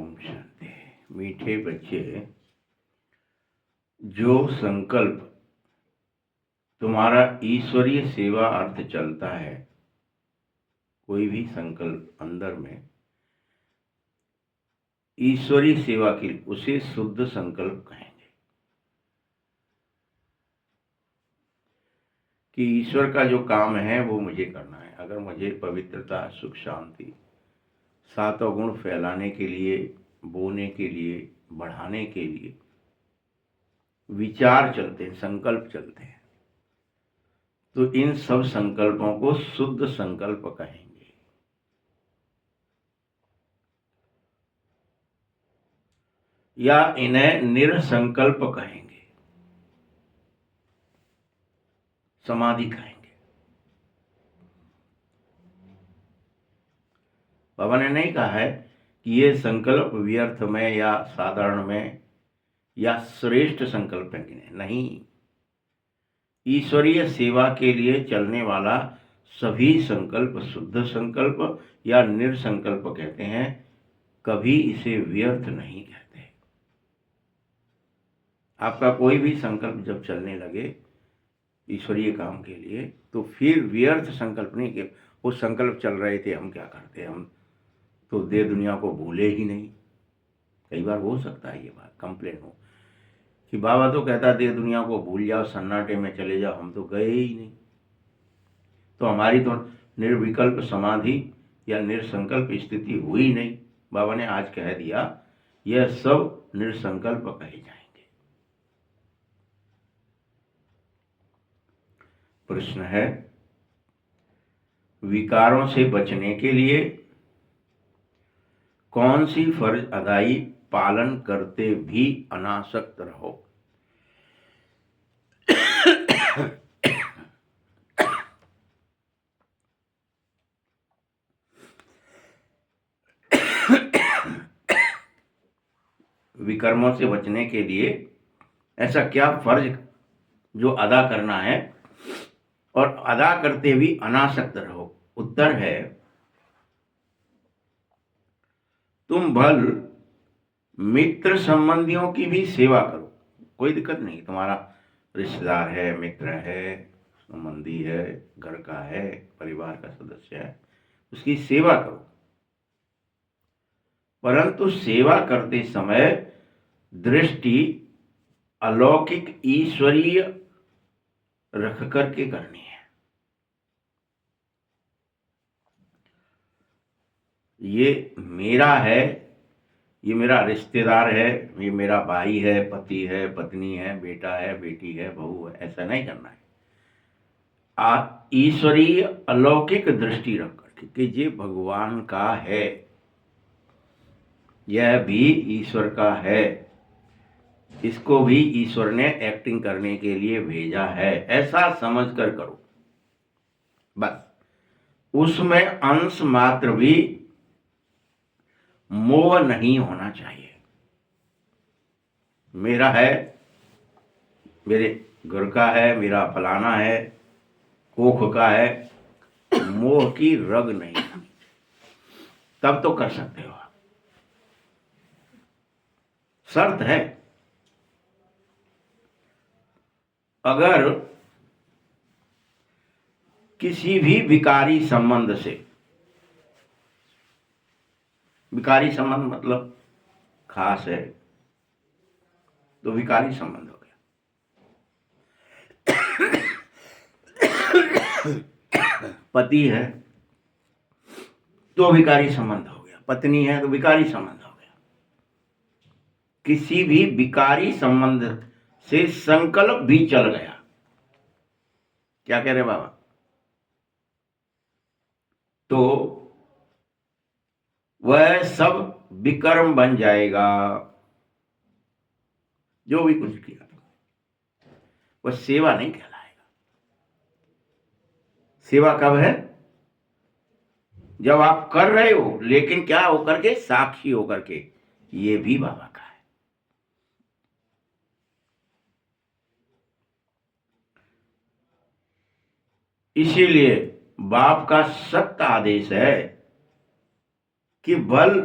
ओम शांति। मीठे बच्चे, जो संकल्प तुम्हारा ईश्वरीय सेवा अर्थ चलता है, कोई भी संकल्प अंदर में ईश्वरीय सेवा के लिए, उसे शुद्ध संकल्प कहेंगे। कि ईश्वर का जो काम है वो मुझे करना है। अगर मुझे पवित्रता, सुख, शांति, सातों गुण फैलाने के लिए, बोने के लिए, बढ़ाने के लिए विचार चलते हैं, संकल्प चलते हैं, तो इन सब संकल्पों को शुद्ध संकल्प कहेंगे। या इन्हें निरसंकल्प कहेंगे, समाधि कहेंगे। बाबा ने नहीं कहा है कि ये संकल्प व्यर्थ में या साधारण में या श्रेष्ठ संकल्प है कि नहीं। ईश्वरीय सेवा के लिए चलने वाला सभी संकल्प शुद्ध संकल्प या निरसंकल्प कहते हैं। कभी इसे व्यर्थ नहीं कहते। आपका कोई भी संकल्प जब चलने लगे ईश्वरीय काम के लिए, तो फिर व्यर्थ संकल्प नहीं कि वो संकल्प चल रहे थे, हम क्या करते, हम तो देह दुनिया को भूले ही नहीं। कई बार हो सकता है ये बात कंप्लेन हो कि बाबा तो कहता देह दुनिया को भूल जाओ, सन्नाटे में चले जाओ, हम तो गए ही नहीं। तो हमारी तो निर्विकल्प समाधि या निरसंकल्प स्थिति हुई नहीं। बाबा ने आज कह दिया यह सब निरसंकल्प कहे जाएंगे। प्रश्न है, विकारों से बचने के लिए कौन सी फर्ज अदाई पालन करते भी अनासक्त रहो? विकर्मों से बचने के लिए ऐसा क्या फर्ज जो अदा करना है और अदा करते भी अनासक्त रहो? उत्तर है, तुम भल मित्र संबंधियों की भी सेवा करो। कोई दिक्कत नहीं, तुम्हारा रिश्तेदार है, मित्र है, संबंधी है, घर का है, परिवार का सदस्य है, उसकी सेवा करो। परंतु सेवा करते समय दृष्टि अलौकिक ईश्वरीय रख करके करनी है। ये मेरा है, ये मेरा रिश्तेदार है, ये मेरा भाई है, पति है, पत्नी है, बेटा है, बेटी है, बहू है, ऐसा नहीं करना है। ईश्वरीय अलौकिक दृष्टि रख करके कि ये भगवान का है, यह भी ईश्वर का है, इसको भी ईश्वर ने एक्टिंग करने के लिए भेजा है, ऐसा समझ कर करो। बस उसमें अंश मात्र भी मोह नहीं होना चाहिए। मेरा है, मेरे घर का है, मेरा फलाना है, कोख का है, मोह की रग नहीं, तब तो कर सकते हो। शर्त है, अगर किसी भी विकारी संबंध से, विकारी संबंध मतलब खास है, तो विकारी संबंध हो गया। पति है तो विकारी संबंध हो गया, पत्नी है तो विकारी संबंध हो गया। किसी भी विकारी संबंध से संकल्प भी चल गया, क्या कह रहे बाबा, तो वह सब विकर्म बन जाएगा। जो भी कुछ किया वह सेवा नहीं कहलाएगा। सेवा कब है? जब आप कर रहे हो, लेकिन क्या होकर के, साक्षी होकर के, ये भी बाबा का है। इसीलिए बाप का सख्त आदेश है कि भल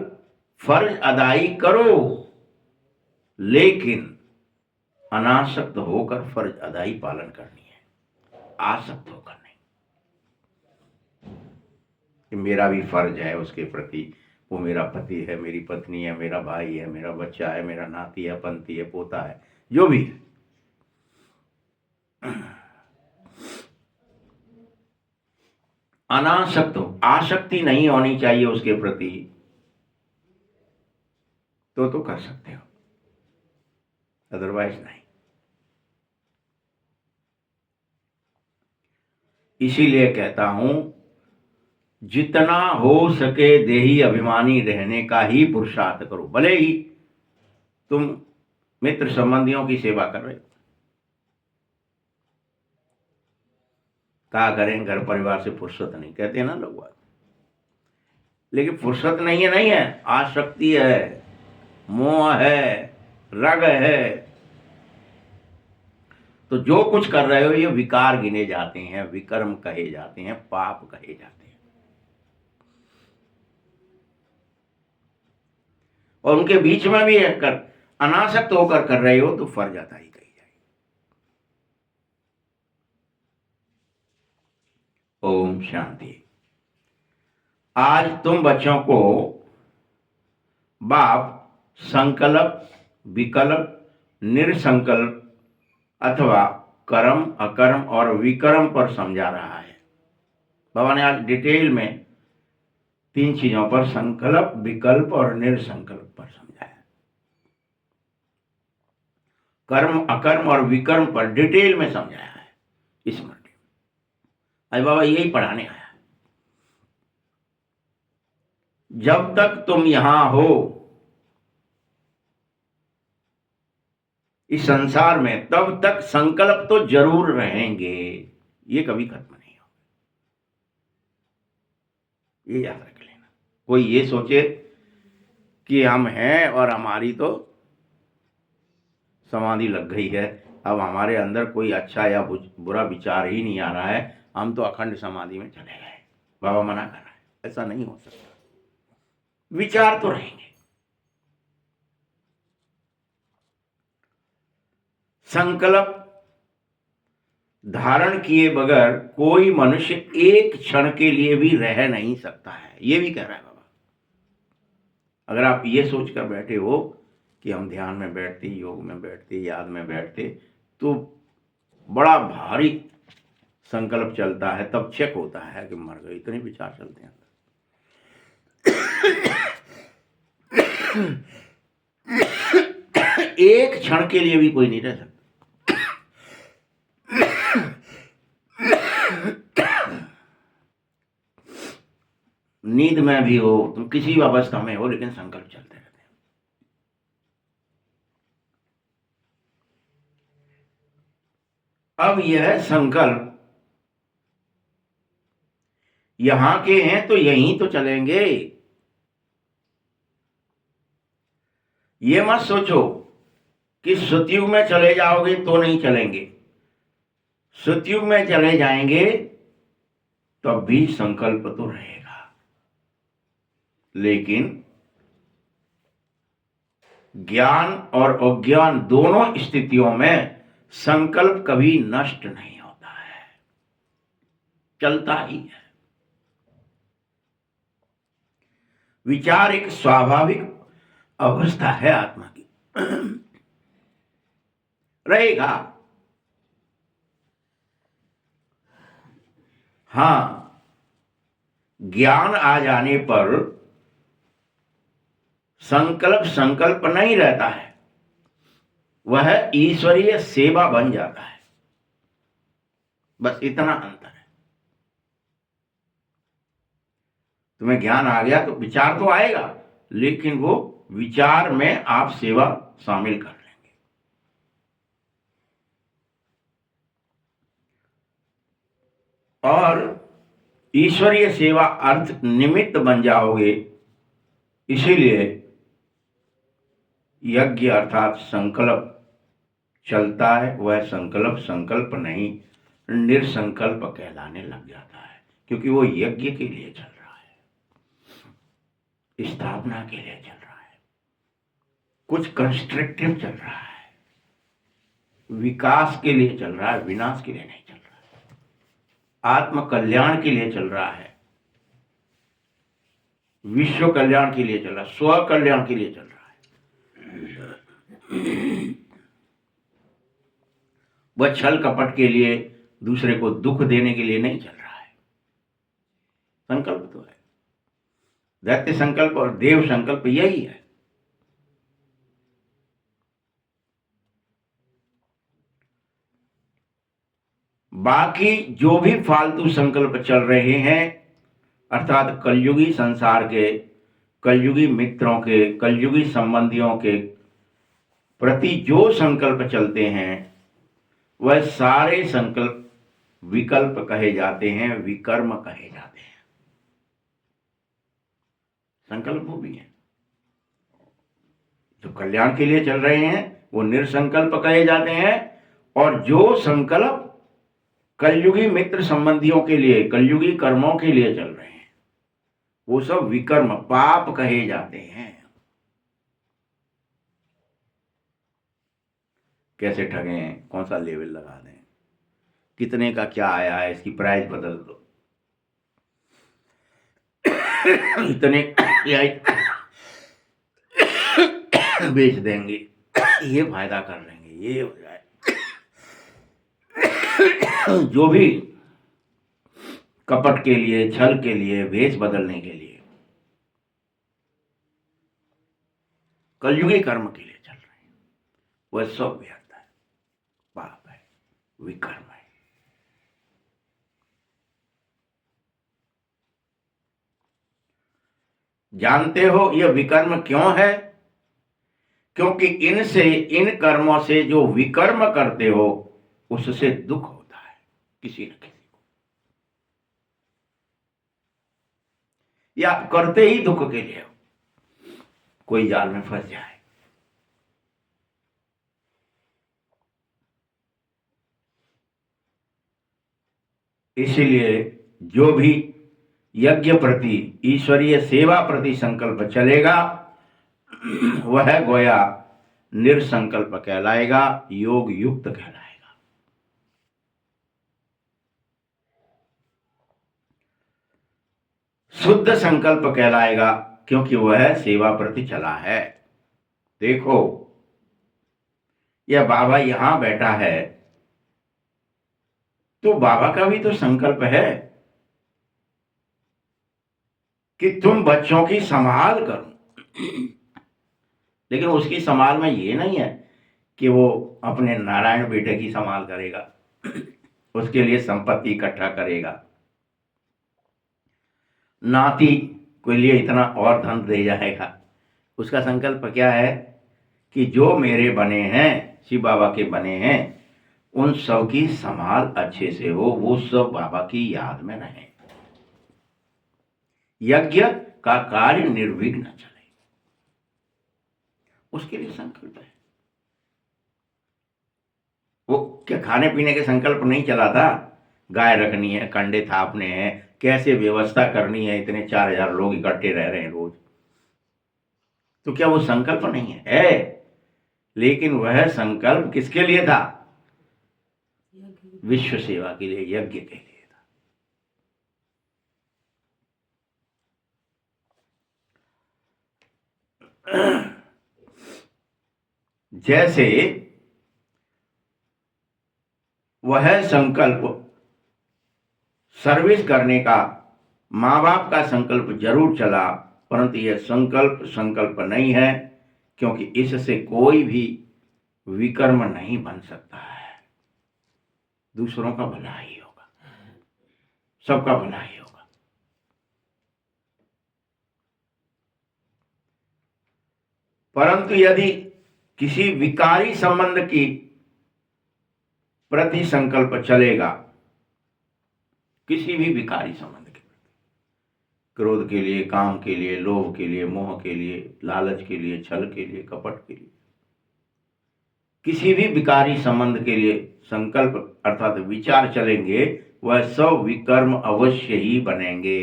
फर्ज अदाई करो, लेकिन अनासक्त होकर फर्ज अदाई पालन करनी है, आसक्त होकर नहीं कि मेरा भी फर्ज है उसके प्रति, वो मेरा पति है, मेरी पत्नी है, मेरा भाई है, मेरा बच्चा है, मेरा नाती है, पंती है, पोता है, जो भी है। अनासक्त हो, आसक्ति नहीं होनी चाहिए उसके प्रति, तो कर सकते हो, अदरवाइज नहीं। इसीलिए कहता हूं, जितना हो सके देही अभिमानी रहने का ही पुरुषार्थ करो। भले ही तुम मित्र संबंधियों की सेवा कर रहे हो, क्या करें, घर परिवार से फुर्सत नहीं, कहते हैं ना लोग बात, लेकिन फुर्सत नहीं है, आसक्ति है, मोह है, रग है, तो जो कुछ कर रहे हो ये विकार गिने जाते हैं, विकर्म कहे जाते हैं, पाप कहे जाते हैं, और उनके बीच में भी कर अनासक्त होकर कर रहे हो तो फर्ज अदाई कही जाएगी। ओम शांति। आज तुम बच्चों को बाप संकल्प, विकल्प, निरसंकल्प अथवा कर्म, अकर्म और विकर्म पर समझा रहा है। बाबा ने आज डिटेल में 3 चीजों पर, संकल्प, विकल्प और निरसंकल्प पर समझाया। कर्म, अकर्म और विकर्म पर डिटेल में समझाया है इस स्मृति में। आज बाबा यही पढ़ाने आया। जब तक तुम यहां हो इस संसार में, तब तक संकल्प तो जरूर रहेंगे, ये कभी खत्म नहीं होगा, ये याद रख लेना। कोई ये सोचे कि हम हैं और हमारी तो समाधि लग गई है, अब हमारे अंदर कोई अच्छा या बुरा विचार ही नहीं आ रहा है, हम तो अखंड समाधि में चले गए, बाबा मना कर रहा है, ऐसा नहीं हो सकता। विचार तो रहेंगे। संकल्प धारण किए बगैर कोई मनुष्य एक क्षण के लिए भी रह नहीं सकता है, ये भी कह रहा है बाबा। अगर आप ये सोचकर बैठे हो कि हम ध्यान में बैठते, योग में बैठते, याद में बैठते, तो बड़ा भारी संकल्प चलता है, तब चेक होता है कि मर गए, इतने विचार चलते हैं। एक क्षण के लिए भी कोई नहीं रह सकता। नींद में भी हो, तुम किसी भी अवस्था में हो, लेकिन संकल्प चलते रहते हैं। अब यह संकल्प यहां के हैं तो यहीं तो चलेंगे। ये मत सोचो कि सतयुग में चले जाओगे तो नहीं चलेंगे। सतयुग में चले जाएंगे तब भी संकल्प तो रहेगा, लेकिन ज्ञान और अज्ञान दोनों स्थितियों में संकल्प कभी नष्ट नहीं होता है, चलता ही है। विचार एक स्वाभाविक अवस्था है आत्मा की, रहेगा। हां, ज्ञान आ जाने पर संकल्प नहीं रहता है, वह ईश्वरीय सेवा बन जाता है, बस इतना अंतर है। तुम्हें ज्ञान आ गया तो विचार तो आएगा, लेकिन वो विचार में आप सेवा शामिल कर लेंगे। और ईश्वरीय सेवा अर्थ निमित्त बन जाओगे। इसीलिए यज्ञ अर्थात संकल्प चलता है, वह संकल्प नहीं निरसंकल्प कहलाने लग जाता है, क्योंकि वो यज्ञ के लिए चल रहा है, स्थापना के लिए चल रहा है। कुछ कंस्ट्रक्टिव चल रहा है, विकास के लिए चल रहा है, विनाश के लिए नहीं चल रहा है, आत्म कल्याण के लिए चल रहा है, विश्व कल्याण के लिए चल रहा है, स्व कल्याण के लिए चल रहा है। वह छल कपट के लिए, दूसरे को दुख देने के लिए नहीं चल रहा है। संकल्प तो है, दैत्य संकल्प और देव संकल्प यही है। बाकी जो भी फालतू संकल्प चल रहे हैं, अर्थात कलयुगी संसार के, कलयुगी मित्रों के, कलयुगी संबंधियों के प्रति जो संकल्प चलते हैं, वह सारे संकल्प विकल्प कहे जाते हैं, विकर्म कहे जाते हैं। संकल्प वो भी है जो कल्याण के लिए चल रहे हैं, वो निरसंकल्प कहे जाते हैं, और जो संकल्प कलयुगी मित्र संबंधियों के लिए, कलयुगी कर्मों के लिए चल रहे हैं, वो सब विकर्म, पाप कहे जाते हैं। कैसे ठगें, कौन सा लेवल लगा दें, कितने का क्या आया है, इसकी प्राइस बदल दो, इतने बेच देंगे, ये फायदा कर लेंगे, ये हो जाए। जो भी कपट के लिए, छल के लिए, भेष बदलने के लिए, कलयुगी कर्म के लिए चल रहे हैं, वह सब व्यर्थ है, पाप है, विकर्म है। जानते हो यह विकर्म क्यों है? क्योंकि इनसे, इन कर्मों से जो विकर्म करते हो, उससे दुख होता है किसी न किसी को, या करते ही दुख के लिए हो, कोई जाल में फंस जाए। इसीलिए जो भी यज्ञ प्रति, ईश्वरीय सेवा प्रति संकल्प चलेगा, वह गोया निरसंकल्प कहलाएगा, योग युक्त कहलाएगा। शुद्ध संकल्प कहलाएगा, क्योंकि वह सेवा प्रति चला है। देखो, यह बाबा यहां बैठा है, तो बाबा का भी तो संकल्प है कि तुम बच्चों की संभाल करो, लेकिन उसकी संभाल में ये नहीं है कि वो अपने नारायण बेटे की संभाल करेगा, उसके लिए संपत्ति इकट्ठा करेगा, नाती के लिए इतना और धन दे जाएगा। उसका संकल्प क्या है कि जो मेरे बने हैं, शिव बाबा के बने हैं, उन सब की संभाल अच्छे से हो, वो सब बाबा की याद में रहे, यज्ञ का कार्य निर्विघ्न चले, उसके लिए संकल्प है। वो क्या खाने पीने के संकल्प नहीं चला था? गाय रखनी है, कंडे थापने हैं, कैसे व्यवस्था करनी है, इतने 4000 लोग इकट्ठे रह रहे हैं रोज, तो क्या वो संकल्प नहीं है? लेकिन वह संकल्प किसके लिए था? विश्व सेवा के लिए, यज्ञ के लिए था। जैसे वह संकल्प सर्विस करने का, माँ बाप का संकल्प जरूर चला, परंतु यह संकल्प संकल्प नहीं है, क्योंकि इससे कोई भी विकर्म नहीं बन सकता है। दूसरों का भला ही होगा, सबका भला ही होगा। परंतु यदि किसी विकारी संबंध की प्रति संकल्प चलेगा, किसी भी विकारी संबंध के प्रति, क्रोध के लिए, काम के लिए, लोभ के लिए, मोह के लिए, लालच के लिए, छल के लिए, कपट के लिए, किसी भी विकारी संबंध के लिए संकल्प अर्थात विचार चलेंगे, वह सब विकर्म अवश्य ही बनेंगे।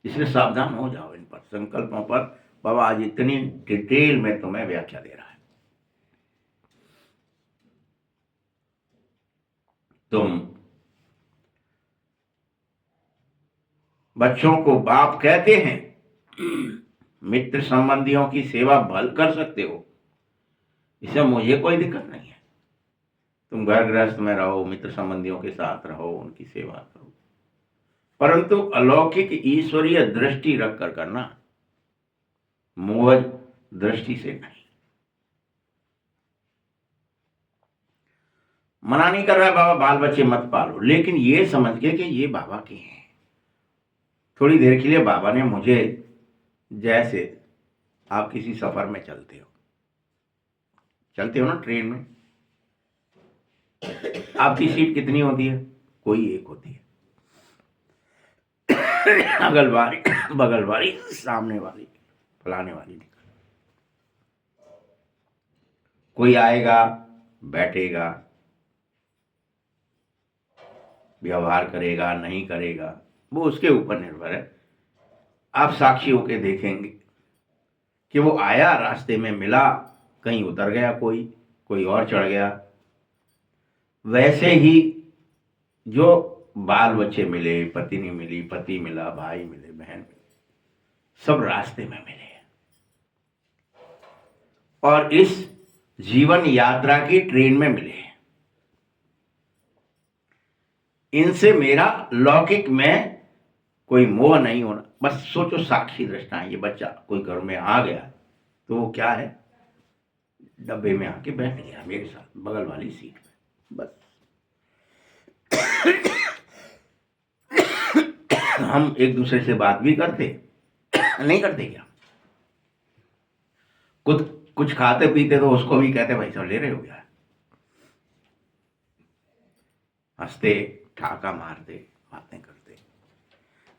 इसलिए सावधान हो जाओ इन पर, संकल्पों पर बाबा आज इतनी डिटेल में तुम्हें व्याख्या दे रहा है। तुम बच्चों को बाप कहते हैं, मित्र संबंधियों की सेवा भल कर सकते हो, इससे मुझे कोई दिक्कत नहीं है। तुम घर गृहस्थ में रहो, मित्र संबंधियों के साथ रहो, उनकी सेवा करो, परंतु अलौकिक ईश्वरीय दृष्टि रखकर करना, मोह दृष्टि से नहीं। मना नहीं कर रहा है बाबा बाल बच्चे मत पालो, लेकिन ये समझ के कि ये बाबा के हैं। थोड़ी देर के लिए बाबा ने मुझे, जैसे आप किसी सफर में चलते हो ना, ट्रेन में आपकी सीट कितनी होती है? कोई एक होती है। अगल वाली, बगल वाली, सामने वाली, फलाने वाली निकल। कोई आएगा, बैठेगा, व्यवहार करेगा, नहीं करेगा, वो उसके ऊपर निर्भर है। आप साक्षी होके देखेंगे कि वो आया, रास्ते में मिला, कहीं उतर गया, कोई और चढ़ गया। वैसे ही जो बाल बच्चे मिले, पत्नी मिली, पति मिला, भाई मिले, बहन मिले, सब रास्ते में मिले। और इस जीवन यात्रा की ट्रेन में मिले। इनसे मेरा लौकिक में कोई मोह नहीं होना। बस सोचो, साक्षी दृष्टा है। ये बच्चा कोई घर में आ गया तो वो क्या है, डब्बे में आके बैठ गया मेरे साथ बगल वाली सीट पे। बस हम एक दूसरे से बात भी करते नहीं करते क्या? कुछ खाते पीते तो उसको भी कहते भाई साहब ले रहे हो क्या? हंसते, ठाका मारते, बातें करते।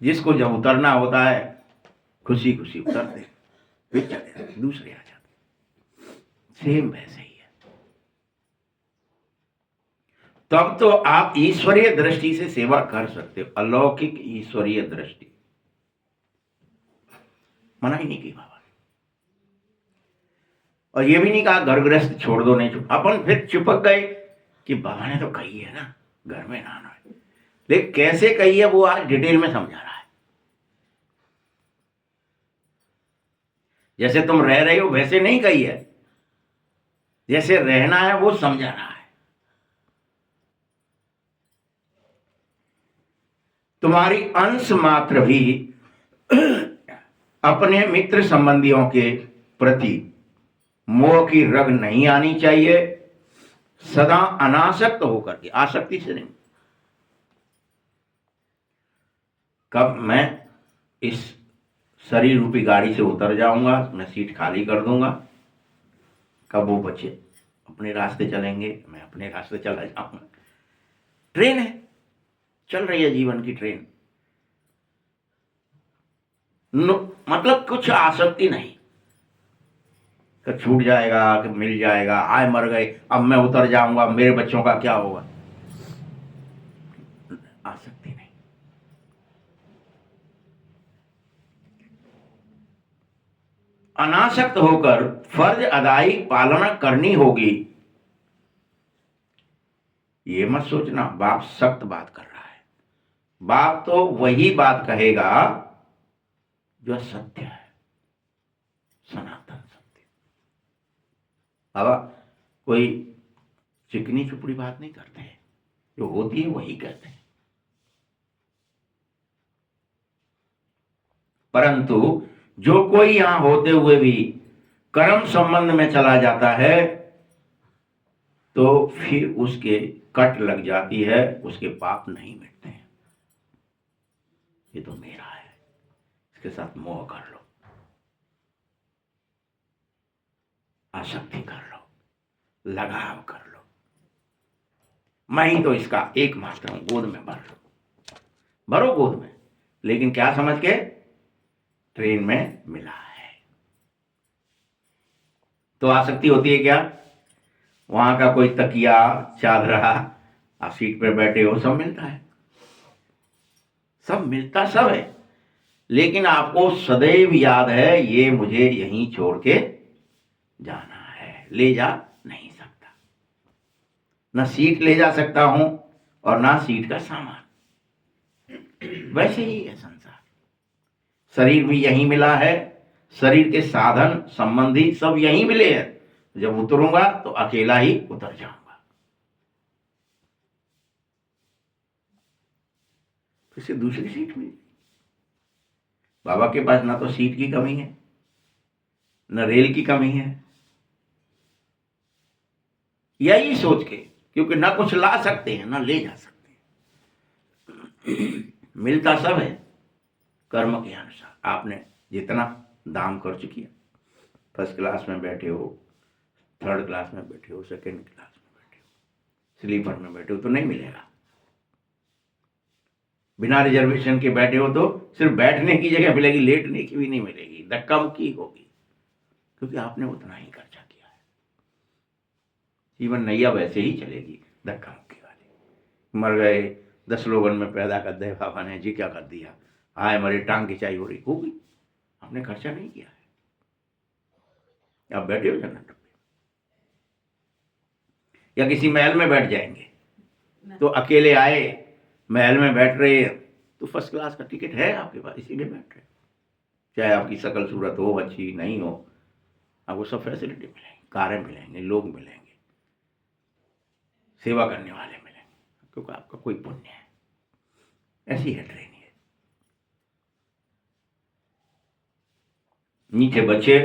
जिसको जब उतरना होता है खुशी खुशी उतरते, फिर चले दूसरे आ जाते। सेम वैसे ही है। तब तो आप ईश्वरीय दृष्टि से सेवा कर सकते हो, अलौकिक ईश्वरीय दृष्टि। मना ही नहीं की बाबा ने। और ये भी नहीं कहा घर गृहस्थ छोड़ दो, नहीं छोड़। अपन फिर चिपक गए कि बाबा ने तो कही है ना घर में रहना है, लेकिन कैसे कही है वो आज डिटेल में समझा रहा है। जैसे तुम रह रहे हो वैसे नहीं कही है, जैसे रहना है वो समझा रहा है। तुम्हारी अंश मात्र भी अपने मित्र संबंधियों के प्रति मोह की रग नहीं आनी चाहिए। सदा अनासक्त होकर के, आसक्ति से नहीं। कब मैं इस शरीर रूपी गाड़ी से उतर जाऊंगा, मैं सीट खाली कर दूंगा, कब वो बच्चे अपने रास्ते चलेंगे, मैं अपने रास्ते चला जाऊंगा। ट्रेन है, चल रही है जीवन की ट्रेन। मतलब कुछ आसक्ति नहीं कि छूट जाएगा, कि मिल जाएगा, आए मर गए, अब मैं उतर जाऊंगा, मेरे बच्चों का क्या होगा। आसक्ति नहीं। अनासक्त होकर फर्ज अदाई पालना करनी होगी। ये मत सोचना बाप सख्त बात कर रहा है। बाप तो वही बात कहेगा जो सत्य है, सनातन सत्य। बाबा कोई चिकनी चुपड़ी बात नहीं करते हैं, जो होती है वही कहते हैं। परंतु जो कोई यहां होते हुए भी कर्म संबंध में चला जाता है तो फिर उसके कट लग जाती है, उसके पाप नहीं मिटते हैं। ये तो मेरा है, इसके साथ मोह कर लो, आसक्ति कर लो, लगाव कर लो। मैं ही तो इसका एकमात्र हूं, गोद में भरो गोद में। लेकिन क्या समझ के? ट्रेन में मिला है। तो आसक्ति होती है क्या? वहां का कोई तकिया, चादरा, आप सीट पर बैठे हो, सब मिलता है, सब मिलता सब है, लेकिन आपको सदैव याद है ये मुझे यहीं छोड़ के जाना है, ले जा नहीं सकता। ना सीट ले जा सकता हूं और ना सीट का सामान। वैसे ही है संसार। शरीर भी यहीं मिला है, शरीर के साधन संबंधी सब यहीं मिले हैं। जब उतरूंगा तो अकेला ही उतर जाऊंगा। फिर से दूसरी सीट मिली। बाबा के पास ना तो सीट की कमी है, न रेल की कमी है। यही सोच के, क्योंकि ना कुछ ला सकते हैं ना ले जा सकते हैं, मिलता सब है कर्म के अनुसार। आपने जितना दाम खर्च किया, फर्स्ट क्लास में बैठे हो, थर्ड क्लास में बैठे हो, सेकंड क्लास में बैठे हो, स्लीपर में बैठे हो तो नहीं मिलेगा। बिना रिजर्वेशन के बैठे हो तो सिर्फ बैठने की जगह मिलेगी, लेटने की भी नहीं मिलेगी, धक्का मुक्की होगी, क्योंकि आपने उतना ही खर्चा किया है। जीवन नैया वैसे ही चलेगी, धक्का मुक्की वाली। मर गए, 10 लोगन में पैदा कर दे बाबा ने, जी क्या कर दिया, आए मरे, टांग खिंचाई हो रही होगी, आपने खर्चा नहीं किया है। आप बैठे हो जन्नत में, या किसी महल में बैठ जाएंगे तो अकेले आए, महल में बैठ रहे तो फर्स्ट क्लास का टिकट है आपके पास, इसीलिए बैठ रहे। चाहे आपकी शकल सूरत हो अच्छी नहीं हो, आपको सब फैसिलिटी मिलेंगी, कारें मिलेंगे, लोग मिलेंगे, सेवा करने वाले मिलेंगे, क्योंकि आपका कोई पुण्य है। ऐसी है ट्रेन ये। नीचे बच्चे,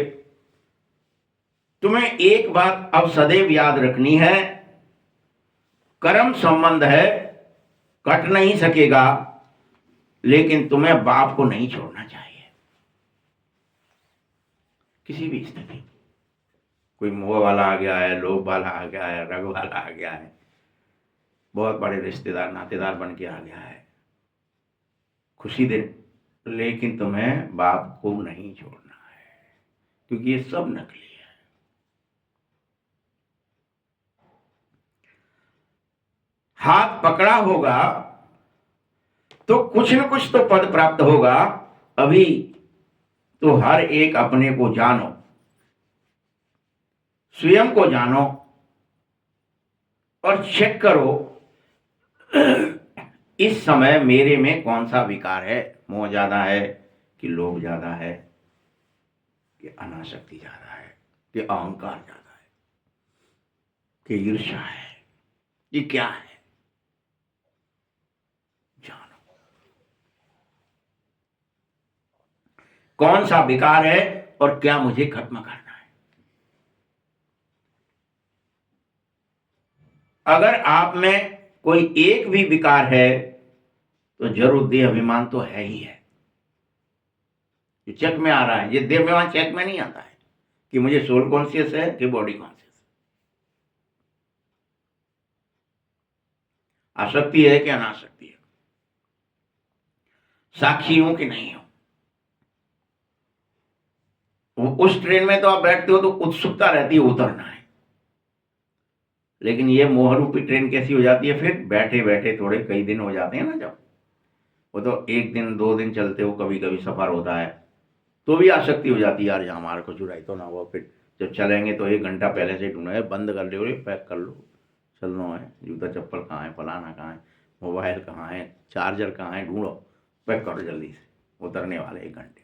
तुम्हें एक बात अब सदैव याद रखनी है, कर्म संबंध है, कट नहीं सकेगा, लेकिन तुम्हें बाप को नहीं छोड़ना चाहिए किसी भी स्थिति। कोई मोह वाला आ गया है, लोभ वाला आ गया है, रग वाला आ गया है, बहुत बड़े रिश्तेदार नातेदार बन के आ गया है, खुशी दे, लेकिन तुम्हें बाप को नहीं छोड़ना है, क्योंकि ये सब नकली है। हाथ पकड़ा होगा तो कुछ न कुछ तो पद प्राप्त होगा। अभी तो हर एक अपने को जानो, स्वयं को जानो और चेक करो इस समय मेरे में कौन सा विकार है। मोह ज्यादा है कि लोभ ज्यादा है, कि अनासक्ति ज्यादा है, कि अहंकार ज्यादा है, कि ईर्ष्या है, ये क्या है, जानो कौन सा विकार है और क्या मुझे खत्म करना है। अगर आप में कोई एक भी विकार है तो जरूर देह अभिमान तो है ही है। ये चेक में आ रहा है, ये देह अभिमान चेक में नहीं आता है कि मुझे सोल कॉन्शियस है कि बॉडी कॉन्शियस है, आसक्ति है कि अनासक्ति है, साक्षी हूं कि नहीं हूं। उस ट्रेन में तो आप बैठते हो तो उत्सुकता रहती है उतरना है, लेकिन ये मोह रूपी ट्रेन कैसी हो जाती है, फिर बैठे बैठे थोड़े कई दिन हो जाते हैं ना, जब वो तो 1 दिन 2 दिन चलते हो, कभी कभी सफर होता है तो भी आसक्ति हो जाती है, यार जहाँ हमारे को चुराई तो ना हो। फिर जब चलेंगे तो 1 घंटा पहले से ढूंढे, बंद कर लो, पैक कर लो, चलना है, जूता चप्पल कहाँ है, फलाना कहाँ है, मोबाइल कहाँ है, चार्जर कहाँ है, ढूंढो, पैक करो जल्दी से, उतरने वाले 1 घंटे।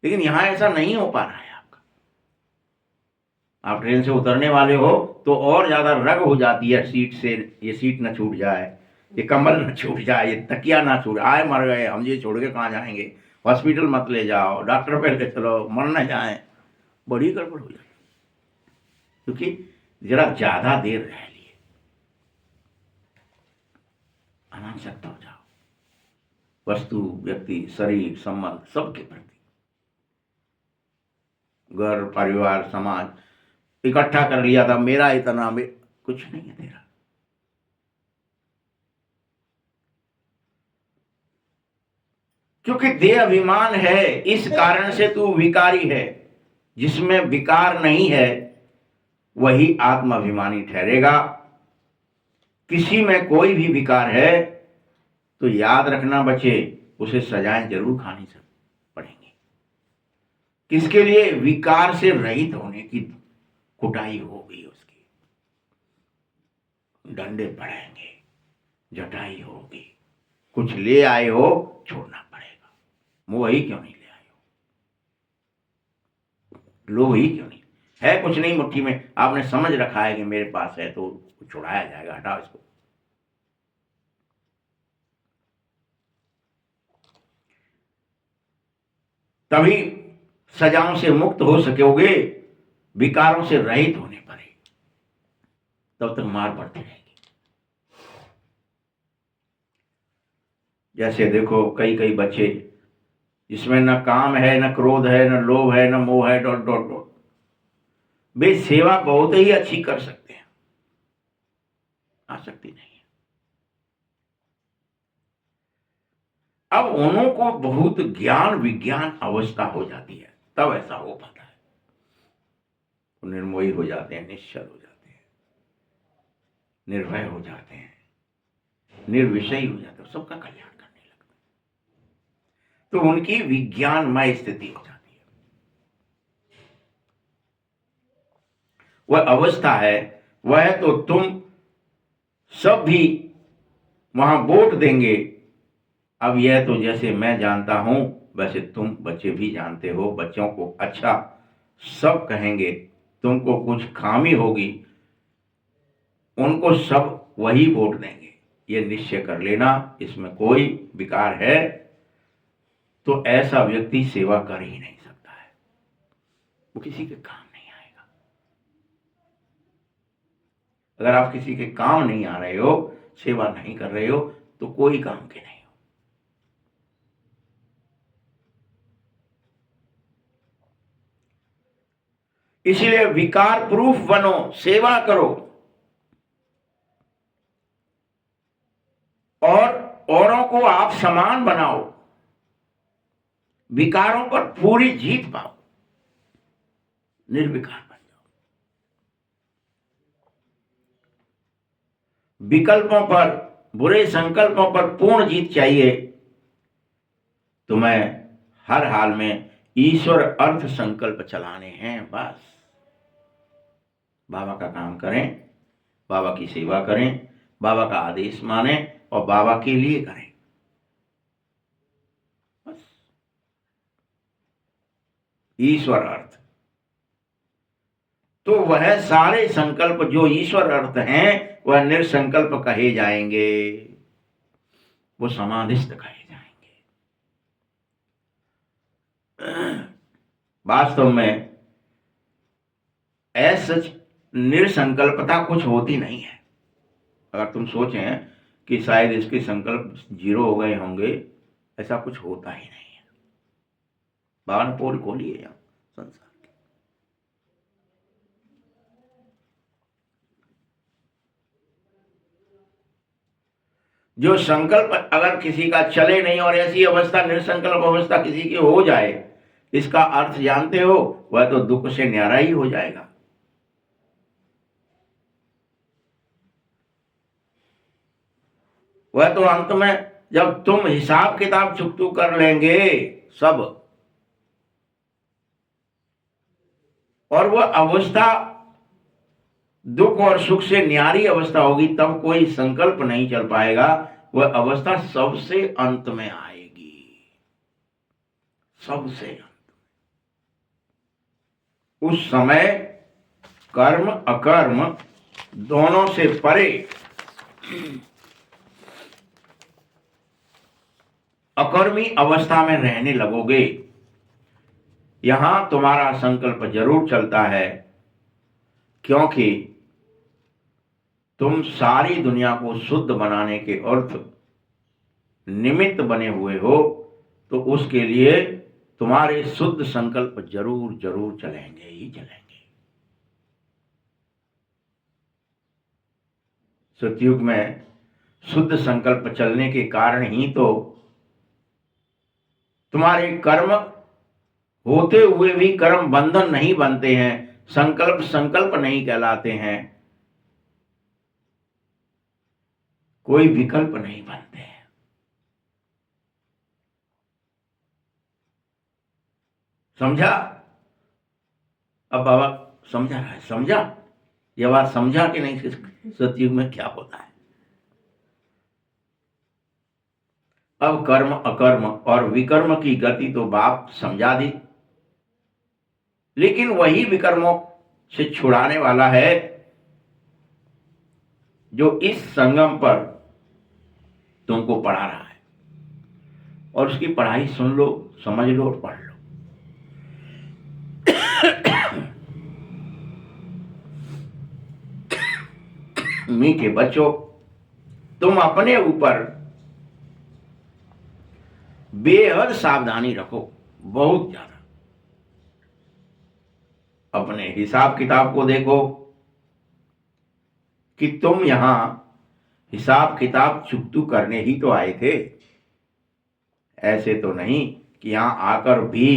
लेकिन यहाँ ऐसा नहीं हो पा रहा है आपका। आप ट्रेन से उतरने वाले हो तो और ज्यादा रग हो जाती है सीट से, ये सीट न छूट जाए, ये कंबल न छूट जाए, ये तकिया ना छूट आए, मर गए हम, ये छोड़ के कहाँ जाएंगे, हॉस्पिटल मत ले जाओ, डॉक्टर पे ले चलो, मर न जाए, बड़ी गड़बड़ हो जाती, क्योंकि जरा ज्यादा देर रह लिए, अनासक्त हो जाओ वस्तु, व्यक्ति, शरीर, संबंध सबके प्रति, घर, परिवार, समाज इकट्ठा कर लिया था, मेरा इतना में कुछ नहीं है तेरा। क्योंकि देह अभिमान है, इस कारण से तू विकारी है। जिसमें विकार नहीं है वही आत्माभिमानी ठहरेगा। किसी में कोई भी विकार है तो याद रखना बच्चे, उसे सजाएं जरूर खानी सब पड़ेंगी। किसके लिए? विकार से रहित होने की कुटाई होगी, उसकी डंडे पड़ेंगे, जटाई होगी। कुछ ले आए हो छोड़ना पड़ेगा। मुंह ही क्यों नहीं ले आए हो, लोभ ही क्यों नहीं है? कुछ नहीं मुट्ठी में, आपने समझ रखा है कि मेरे पास है तो छुड़ाया जाएगा, हटाओ इसको। तभी सजाओं से मुक्त हो सकोगे, विकारों से रहित होने पर ही। तब तक मार पड़ती रहेगी। जैसे देखो कई कई बच्चे जिसमें न काम है, न क्रोध है, न लोभ है, न मोह है, डॉट डॉट डॉट, वे सेवा बहुत ही अच्छी कर सकते हैं, आसक्ति नहीं है। अब उन्हों को बहुत ज्ञान विज्ञान अवस्था हो जाती है, तब ऐसा हो पाता है। वो निर्मोही हो जाते हैं, निश्चल हो जाते हैं, निर्भय हो जाते हैं, निर्विषयी हो जाते हैं, सबका कल्याण करने लगते हैं। तो उनकी विज्ञानमय स्थिति हो जाती है। वह अवस्था है, वह तो तुम सब भी वहां वोट देंगे। अब यह तो जैसे मैं जानता हूं वैसे तुम बच्चे भी जानते हो। बच्चों को अच्छा सब कहेंगे, तुमको कुछ खामी होगी उनको सब वही वोट देंगे, ये निश्चय कर लेना। इसमें कोई विकार है तो ऐसा व्यक्ति सेवा कर ही नहीं सकता है, वो किसी के काम नहीं आएगा। अगर आप किसी के काम नहीं आ रहे हो, सेवा नहीं कर रहे हो, तो कोई काम के नहीं हो। इसलिए विकार प्रूफ बनो, सेवा करो और औरों को आप समान बनाओ, विकारों पर पूरी जीत पाओ, निर्विकार बन जाओ। विकल्पों पर, बुरे संकल्पों पर पूर्ण जीत चाहिए तो मैं हर हाल में ईश्वर अर्थ संकल्प चलाने हैं। बस बाबा का काम करें, बाबा की सेवा करें, बाबा का आदेश माने और बाबा के लिए करें। बस ईश्वर अर्थ, तो वह सारे संकल्प जो ईश्वर अर्थ हैं वह निरसंकल्प कहे जाएंगे, वो समाधिस्थ कहे जाएंगे। वास्तव में ऐसा निरसंकल्पता कुछ होती नहीं है। अगर तुम सोचें कि शायद इसके संकल्प जीरो हो गए होंगे, ऐसा कुछ होता ही नहीं है। बाबा ने पोल खोली है यहाँ संसार की। जो संकल्प अगर किसी का चले नहीं और ऐसी अवस्था निरसंकल्प अवस्था किसी की हो जाए, इसका अर्थ जानते हो, वह तो दुख से न्यारा ही हो जाएगा। वह तो अंत में जब तुम हिसाब किताब चुकतू कर लेंगे सब, और वह अवस्था दुख और सुख से न्यारी अवस्था होगी, तब कोई संकल्प नहीं चल पाएगा। वह अवस्था सबसे अंत में आएगी, सबसे अंत। उस समय कर्म अकर्म दोनों से परे अकर्मी अवस्था में रहने लगोगे। यहां तुम्हारा संकल्प जरूर चलता है, क्योंकि तुम सारी दुनिया को शुद्ध बनाने के अर्थ निमित्त बने हुए हो, तो उसके लिए तुम्हारे शुद्ध संकल्प जरूर जरूर चलेंगे ही चलेंगे। सतयुग में शुद्ध संकल्प चलने के कारण ही तो तुम्हारे कर्म होते हुए भी कर्म बंधन नहीं बनते हैं, संकल्प संकल्प नहीं कहलाते हैं, कोई विकल्प नहीं बनते हैं। समझा? अब बाबा समझा रहा है, समझा? यह बात समझा कि नहीं सतयुग में क्या होता है? अब कर्म अकर्म और विकर्म की गति तो बाप समझा दी, लेकिन वही विकर्मों से छुड़ाने वाला है जो इस संगम पर तुमको पढ़ा रहा है, और उसकी पढ़ाई सुन लो, समझ लो और पढ़ लो। मीठे बच्चों, तुम अपने ऊपर बेहद सावधानी रखो, बहुत ज्यादा। अपने हिसाब किताब को देखो कि तुम यहां हिसाब किताब चुकतू करने ही तो आए थे, ऐसे तो नहीं कि यहां आकर भी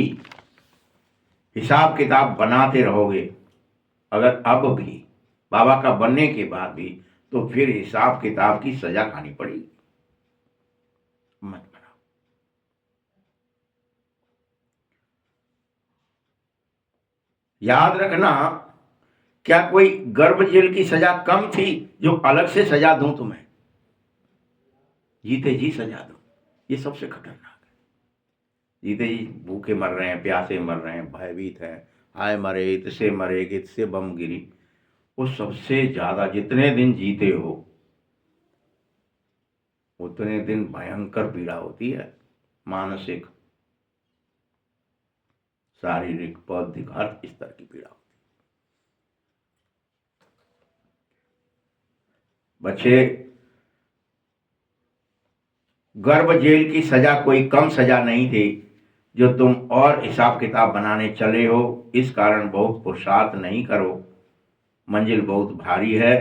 हिसाब किताब बनाते रहोगे। अगर अब भी बाबा का बनने के बाद भी, तो फिर हिसाब किताब की सजा खानी पड़ेगी। मत बनाओ। याद रखना, क्या कोई गर्भ जेल की सजा कम थी जो अलग से सजा दूं तुम्हें? जीते जी सजा दूं, ये सबसे खतरनाक है। जीते जी भूखे मर रहे हैं, प्यासे मर रहे हैं, भयभीत हैं, आए मरे, इससे मरे, इससे बम गिरी। वो सबसे ज्यादा जितने दिन जीते हो उतने दिन भयंकर पीड़ा होती है, मानसिक, शारीरिक, बौद्धिक, हर स्तर की पीड़ा होती है। बच्चे, गर्भ जेल की सजा कोई कम सजा नहीं थी जो तुम और हिसाब किताब बनाने चले हो। इस कारण बहुत पुरुषार्थ नहीं करो, मंजिल बहुत भारी है,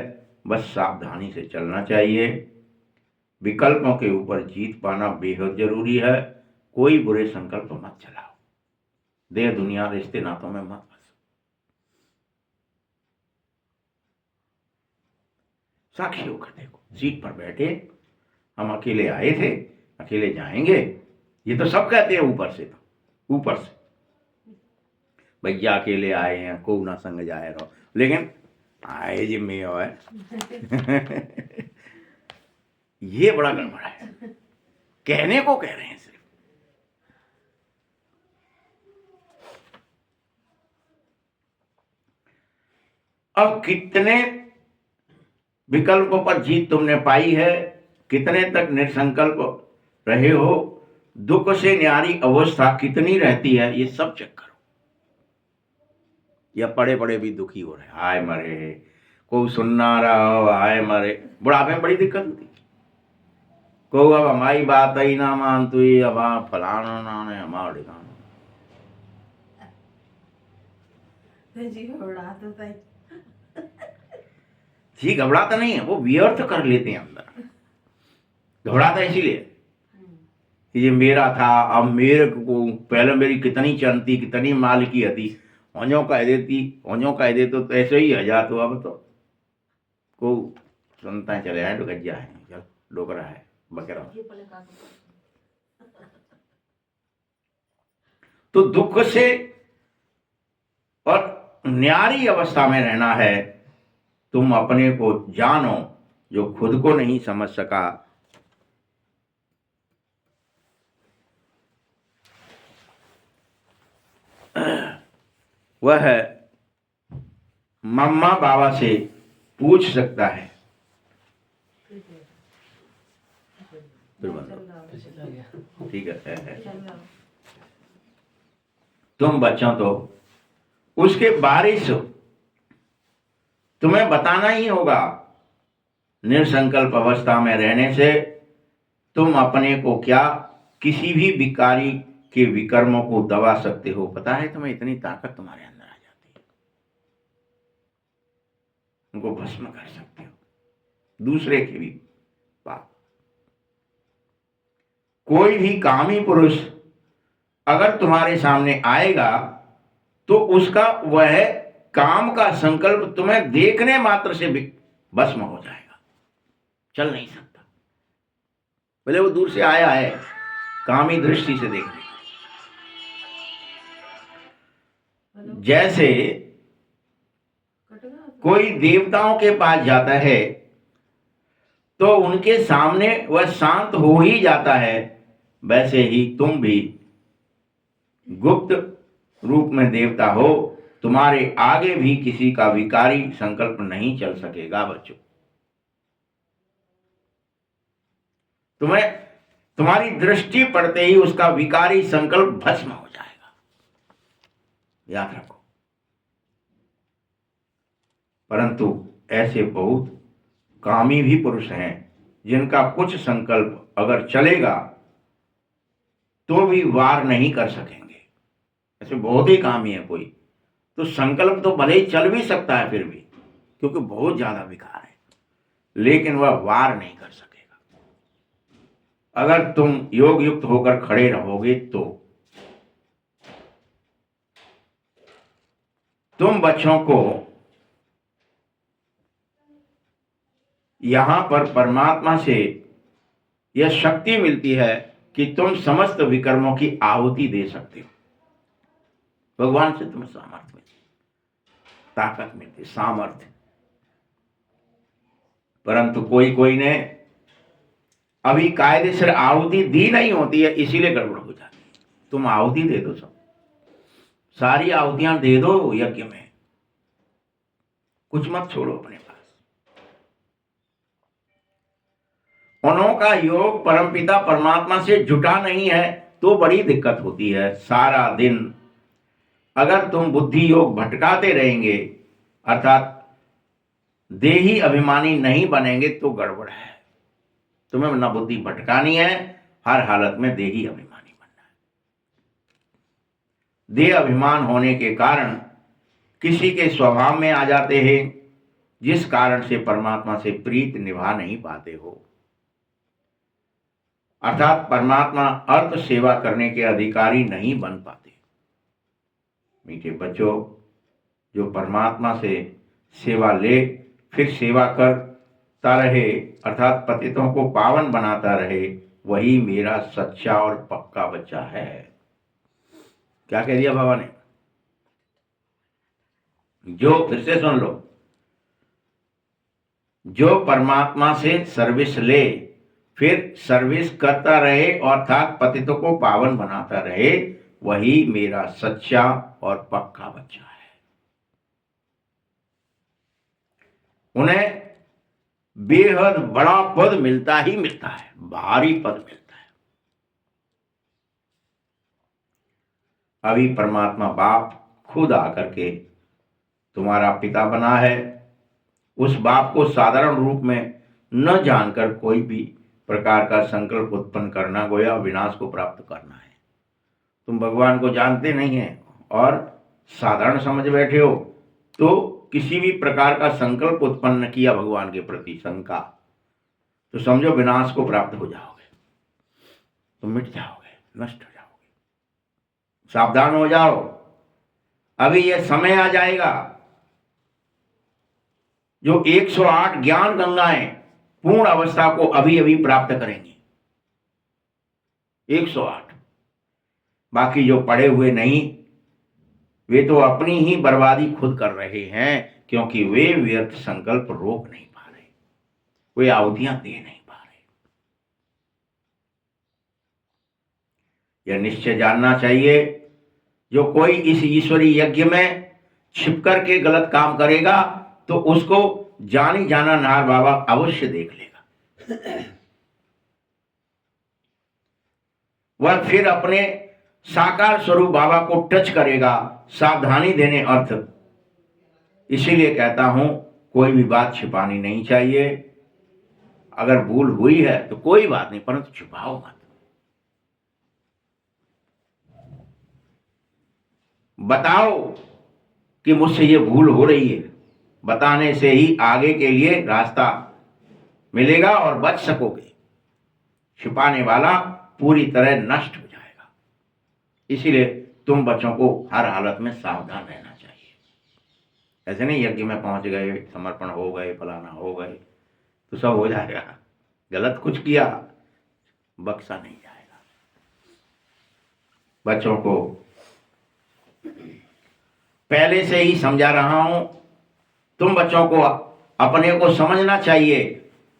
बस सावधानी से चलना चाहिए। विकल्पों के ऊपर जीत पाना बेहद जरूरी है। कोई बुरे संकल्प मत चलाओ, देह दुनिया रिश्ते नातों में मत फंसो। साक्षी होकर देखो, सीट पर बैठे हम अकेले आए थे, अकेले जाएंगे, ये तो सब कहते हैं ऊपर से, तो ऊपर से भैया अकेले आए हैं, को ना संग जाए रहो, लेकिन आए जिम्मे है। ये बड़ा गड़बड़ है, कहने को कह रहे हैं सिर्फ। अब कितने विकल्पों पर जीत तुमने पाई है, कितने तक निसंकल्प रहे हो, दुख से न्यारी अवस्था कितनी रहती है, ये सब चेक करो। या पड़े पड़े भी दुखी हो रहे, हाय मरे, कोई सुनना रहा हो, हाय मरे। बुढ़ापे में बड़ी दिक्कत होती, को अब हमारी बात ही ना मान, तू अब फलाना ना ने हमारा ठिकाना जी। घबराता नहीं है, वो व्यर्थ कर लेते हैं अंदर। घबराता इसीलिए कि ये मेरा था, अब मेरे को पहले मेरी कितनी चलती, कितनी माल की हती, ओंजो कह देती, ओंजो कह दे तो ऐसे ही हजार। तो अब तो को सुनता चले आए, तो गज्जा है, चल डोकरा है, बकरा। तो दुख से और न्यारी अवस्था में रहना है। तुम अपने को जानो, जो खुद को नहीं समझ सका वह मम्मा बाबा से पूछ सकता है। ठीक है। तुम बच्चों तो उसके बारिश तुम्हें बताना ही होगा। निर्संकल्प अवस्था में रहने से तुम अपने को क्या, किसी भी विकारी के विकर्मों को दबा सकते हो। पता है तुम्हें, इतनी ताकत तुम्हारे अंदर आ जाती है, उनको भस्म कर सकते हो, दूसरे के भी पाप। कोई भी कामी पुरुष अगर तुम्हारे सामने आएगा तो उसका वह काम का संकल्प तुम्हें देखने मात्र से भस्म हो जाएगा, चल नहीं सकता। भले वो दूर से आया है, कामी दृष्टि से देखने। जैसे कोई देवताओं के पास जाता है तो उनके सामने वह शांत हो ही जाता है, वैसे ही तुम भी गुप्त रूप में देवता हो, तुम्हारे आगे भी किसी का विकारी संकल्प नहीं चल सकेगा बच्चों। तुम्हें तुम्हारी दृष्टि पड़ते ही उसका विकारी संकल्प भस्म हो जाएगा, याद रखो। परंतु ऐसे बहुत कामी भी पुरुष हैं जिनका कुछ संकल्प अगर चलेगा तो भी वार नहीं कर सकेंगे। ऐसे बहुत ही कामी है कोई, तो संकल्प तो भले ही चल भी सकता है फिर भी, क्योंकि बहुत ज्यादा विकार है, लेकिन वह वार नहीं कर सकेगा। अगर तुम योग युक्त होकर खड़े रहोगे तो तुम बच्चों को यहां पर परमात्मा से यह शक्ति मिलती है कि तुम समस्त विकर्मों की आहुति दे सकते हो। भगवान से तुम्हें सामर्थ्य मिलती, ताकत मिलती, सामर्थ्य। परंतु कोई कोई ने अभी कायदे से आहुति दी नहीं होती है, इसीलिए गड़बड़ हो जाती है। तुम आहुति दे दो, सब सारी आहुतियां दे दो यज्ञ में, कुछ मत छोड़ो अपने पास। उन्हों का योग परमपिता परमात्मा से जुटा नहीं है तो बड़ी दिक्कत होती है। सारा दिन अगर तुम बुद्धि योग भटकाते रहेंगे, अर्थात देही अभिमानी नहीं बनेंगे तो गड़बड़ है। तुम्हें ना बुद्धि भटकानी है, हर हालत में देही अभिमानी बनना है। देह अभिमान होने के कारण किसी के स्वभाव में आ जाते हैं, जिस कारण से परमात्मा से प्रीत निभा नहीं पाते हो, अर्थात परमात्मा अर्थ सेवा करने के अधिकारी नहीं बन पाते। मीठे बच्चों, जो परमात्मा से सेवा ले फिर सेवा करता रहे, अर्थात पतितों को पावन बनाता रहे, वही मेरा सच्चा और पक्का बच्चा है। क्या कह दिया बाबा ने? जो, फिर से सुन लो, जो परमात्मा से सर्विस ले फिर सर्विस करता रहे, अर्थात पतितों को पावन बनाता रहे, वही मेरा सच्चा और पक्का बच्चा है। उन्हें बेहद बड़ा पद मिलता ही मिलता है, भारी पद मिलता है। अभी परमात्मा बाप खुद आकर के तुम्हारा पिता बना है। उस बाप को साधारण रूप में न जानकर कोई भी प्रकार का संकल्प उत्पन्न करना गोया विनाश को प्राप्त करना है। तुम भगवान को जानते नहीं है और साधारण समझ बैठे हो, तो किसी भी प्रकार का संकल्प उत्पन्न किया भगवान के प्रति शंका, तो समझो विनाश को प्राप्त हो जाओगे, तुम मिट जाओगे, नष्ट हो जाओगे। सावधान हो जाओ, अभी यह समय आ जाएगा जो 108 ज्ञान गंगाएं पूर्ण अवस्था को अभी अभी प्राप्त करेंगी। 108। बाकी जो पड़े हुए नहीं, वे तो अपनी ही बर्बादी खुद कर रहे हैं, क्योंकि वे व्यर्थ संकल्प रोक नहीं पा रहे, वे आहुतियां दे नहीं पा रहे। यह निश्चय जानना चाहिए, जो कोई इस ईश्वरीय यज्ञ में छिपकर के गलत काम करेगा तो उसको जानी जाना नार बाबा अवश्य देख लेगा। वह फिर अपने साकार स्वरूप बाबा को टच करेगा। सावधानी देने अर्थ। इसीलिए कहता हूं, कोई भी बात छिपानी नहीं चाहिए। अगर भूल हुई है तो कोई बात नहीं, परंतु छुपाओ मत। बताओ कि मुझसे ये भूल हो रही है, बताने से ही आगे के लिए रास्ता मिलेगा और बच सकोगे। छिपाने वाला पूरी तरह नष्ट हो जाएगा। इसीलिए तुम बच्चों को हर हालत में सावधान रहना चाहिए। ऐसे नहीं यज्ञ में पहुंच गए, समर्पण हो गए, फलाना हो गए तो सब हो जाएगा, गलत कुछ किया बख्शा नहीं जाएगा। बच्चों को पहले से ही समझा रहा हूं। तुम बच्चों को अपने को समझना चाहिए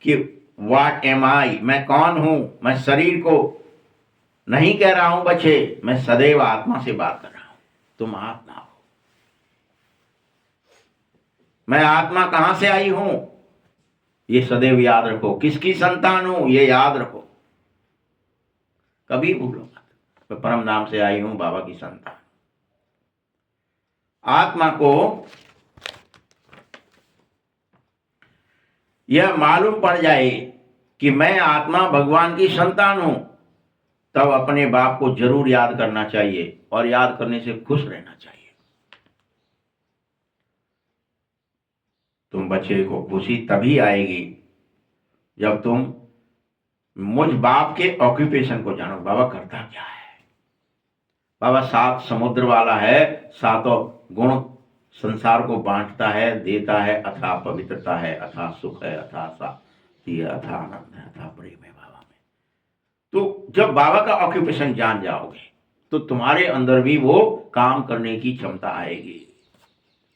कि व्हाट एम आई, मैं कौन हूं। मैं शरीर को नहीं कह रहा हूं बच्चे, मैं सदैव आत्मा से बात कर रहा हूं। तुम आत्मा हो। मैं आत्मा कहां से आई हूं ये सदैव याद रखो। किसकी संतान हूं ये याद रखो, कभी भूलो मत। मैं परम नाम से आई हूं, बाबा की संतान। आत्मा को यह मालूम पड़ जाए कि मैं आत्मा भगवान की संतान हूं, तब अपने बाप को जरूर याद करना चाहिए और याद करने से खुश रहना चाहिए। तुम बच्चे को खुशी तभी आएगी जब तुम मुझ बाप के ऑक्यूपेशन को जानो। बाबा करता क्या है। बाबा सात समुद्र वाला है, सातों गुण संसार को बांटता है, देता है। अथाह पवित्रता है, अथाह सुख है, अथाह शांति है, अथाह आनंद है, अथाह प्रेम है बाबा में। तो जब बाबा का ऑक्यूपेशन जान जाओगे तो तुम्हारे अंदर भी वो काम करने की क्षमता आएगी।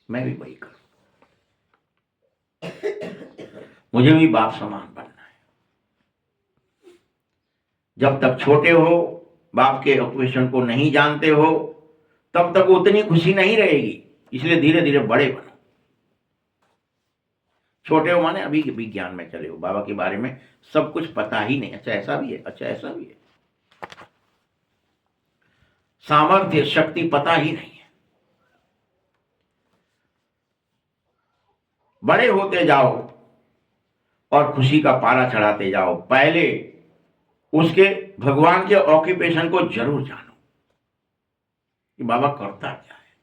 मैं भी वही करूं, मुझे भी बाप समान बनना है। जब तक छोटे हो, बाप के ऑक्यूपेशन को नहीं जानते हो, तब तक उतनी खुशी नहीं रहेगी। इसलिए धीरे धीरे बड़े बनो। छोटे हो माने अभी विज्ञान में चले हो, बाबा के बारे में सब कुछ पता ही नहीं। अच्छा ऐसा भी है, अच्छा ऐसा भी है, सामर्थ्य शक्ति पता ही नहीं है। बड़े होते जाओ और खुशी का पारा चढ़ाते जाओ। पहले उसके भगवान के ऑक्यूपेशन को जरूर जानो कि बाबा करता क्या है,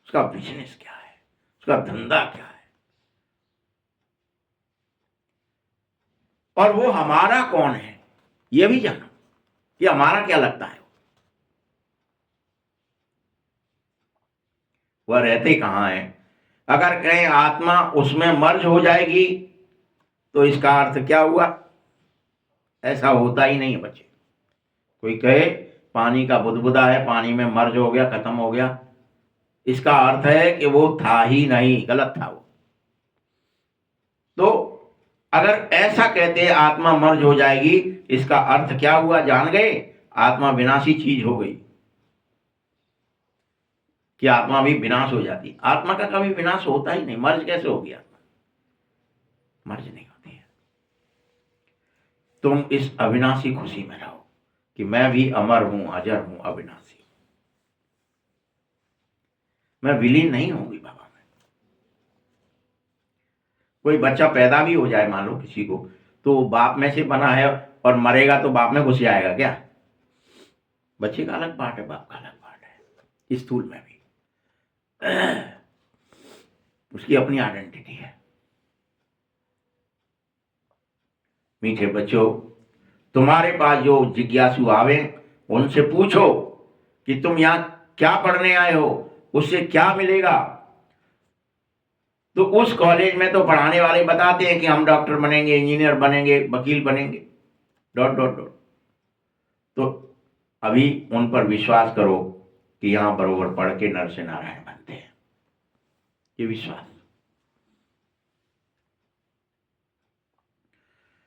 उसका बिजनेस क्या है, उसका धंधा क्या है, और वो हमारा कौन है ये भी जानो कि हमारा क्या लगता है। वह रहते कहां है। अगर कहीं आत्मा उसमें मर्ज हो जाएगी तो इसका अर्थ क्या हुआ। ऐसा होता ही नहीं है बच्चे। कोई कहे पानी का बुदबुदा है, पानी में मर्ज हो गया, खत्म हो गया, इसका अर्थ है कि वो था ही नहीं, गलत था वो। तो अगर ऐसा कहते आत्मा मर्ज हो जाएगी, इसका अर्थ क्या हुआ जान गए। आत्मा विनाशी चीज हो गई कि आत्मा भी विनाश हो जाती। आत्मा का कभी विनाश होता ही नहीं। मर्ज कैसे हो गया, मर्ज नहीं होती है। तुम इस अविनाशी खुशी में रहो कि मैं भी अमर हूं, अजर हूं, अविनाशी। मैं विलीन नहीं होंगी बाबा में। कोई बच्चा पैदा भी हो जाए मान लो किसी को, तो बाप में से बना है और मरेगा तो बाप में घुस जाएगा क्या। बच्चे का अलग पार्ट है, बाप का अलग पार्ट है। स्थूल में भी उसकी अपनी आइडेंटिटी है। मीठे बच्चों, तुम्हारे पास जो जिज्ञासु आवे उनसे पूछो कि तुम यहां क्या पढ़ने आए हो, उससे क्या मिलेगा। तो उस कॉलेज में तो पढ़ाने वाले बताते हैं कि हम डॉक्टर बनेंगे, इंजीनियर बनेंगे, वकील बनेंगे, डॉट डॉट डॉट। तो अभी उन पर विश्वास करो कि यहां बरोबर पढ़ के नर से नारायण बनते हैं। ये विश्वास,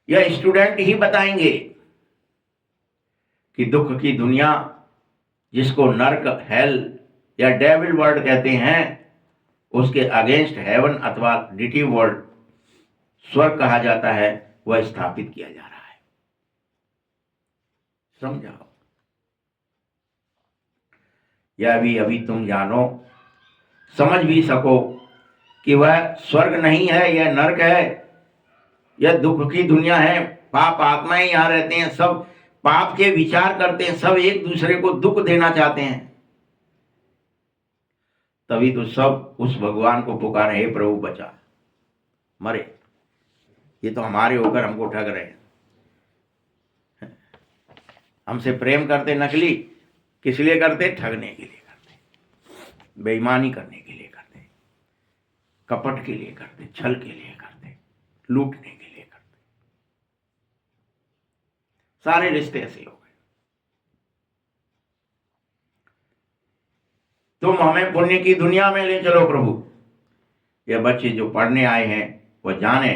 यह स्टूडेंट ही बताएंगे कि दुख की दुनिया, जिसको नर्क, हेल या डेविल वर्ल्ड कहते हैं, उसके अगेंस्ट हेवन अथवा डिटी वर्ल्ड, स्वर्ग कहा जाता है, वह स्थापित किया जा रहा है। समझाओ। यह भी अभी तुम जानो, समझ भी सको कि वह स्वर्ग नहीं है, यह नर्क है, यह दुख की दुनिया है। पाप आत्माएं यहां रहते हैं, सब पाप के विचार करते हैं, सब एक दूसरे को दुख देना चाहते हैं। तभी तो सब उस भगवान को पुकारे, हे प्रभु बचा। मरे ये तो हमारे होकर हमको ठग रहे हैं। हमसे प्रेम करते नकली, किस लिए करते, ठगने के लिए करते, बेईमानी करने के लिए करते, कपट के लिए करते, छल के लिए करते, लूटने के लिए करते। सारे रिश्ते ऐसे हो गए। तुम हमें पुण्य की दुनिया में ले चलो प्रभु। ये बच्चे जो पढ़ने आए हैं वह जाने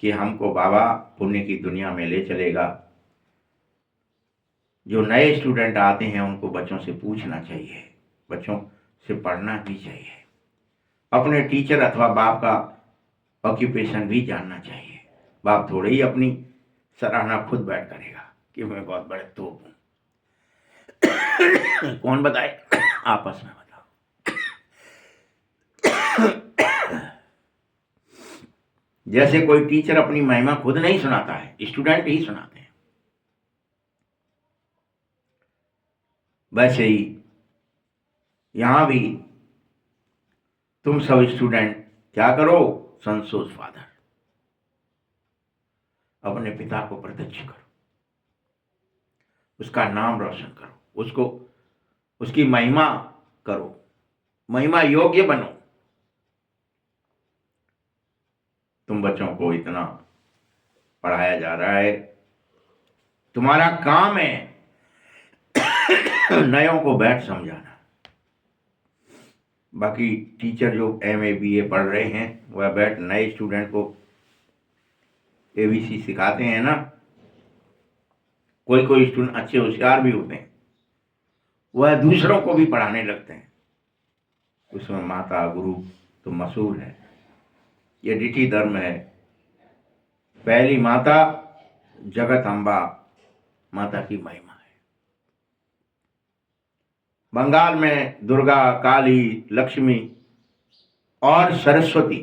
कि हमको बाबा पुण्य की दुनिया में ले चलेगा। जो नए स्टूडेंट आते हैं उनको बच्चों से पूछना चाहिए, बच्चों से पढ़ना भी चाहिए, अपने टीचर अथवा बाप का ऑक्यूपेशन भी जानना चाहिए। बाप थोड़े ही अपनी सराहना खुद बैठ करेगा कि मैं बहुत बड़े तोप हूं। कौन बताए, आपस में बताओ। जैसे कोई टीचर अपनी महिमा खुद नहीं सुनाता है, स्टूडेंट ही सुनाते हैं, वैसे ही यहां भी तुम सब स्टूडेंट क्या करो, संतोष फादर, अपने पिता को प्रत्यक्ष करो, उसका नाम रोशन करो, उसको उसकी महिमा करो, महिमा योग्य बनो। तुम बच्चों को इतना पढ़ाया जा रहा है, तुम्हारा काम है नयों को बैठ समझाना। बाकी टीचर जो MA BA पढ़ रहे हैं वह बैठ नए स्टूडेंट को ABC सिखाते हैं ना। कोई कोई स्टूडेंट अच्छे होशियार भी होते हैं, वह दूसरों को भी पढ़ाने लगते हैं। उसमें माता गुरु तो मशहूर है, ये डिठी धर्म है। पहली माता जगत अम्बा, माता की महिमा है। बंगाल में दुर्गा, काली, लक्ष्मी और सरस्वती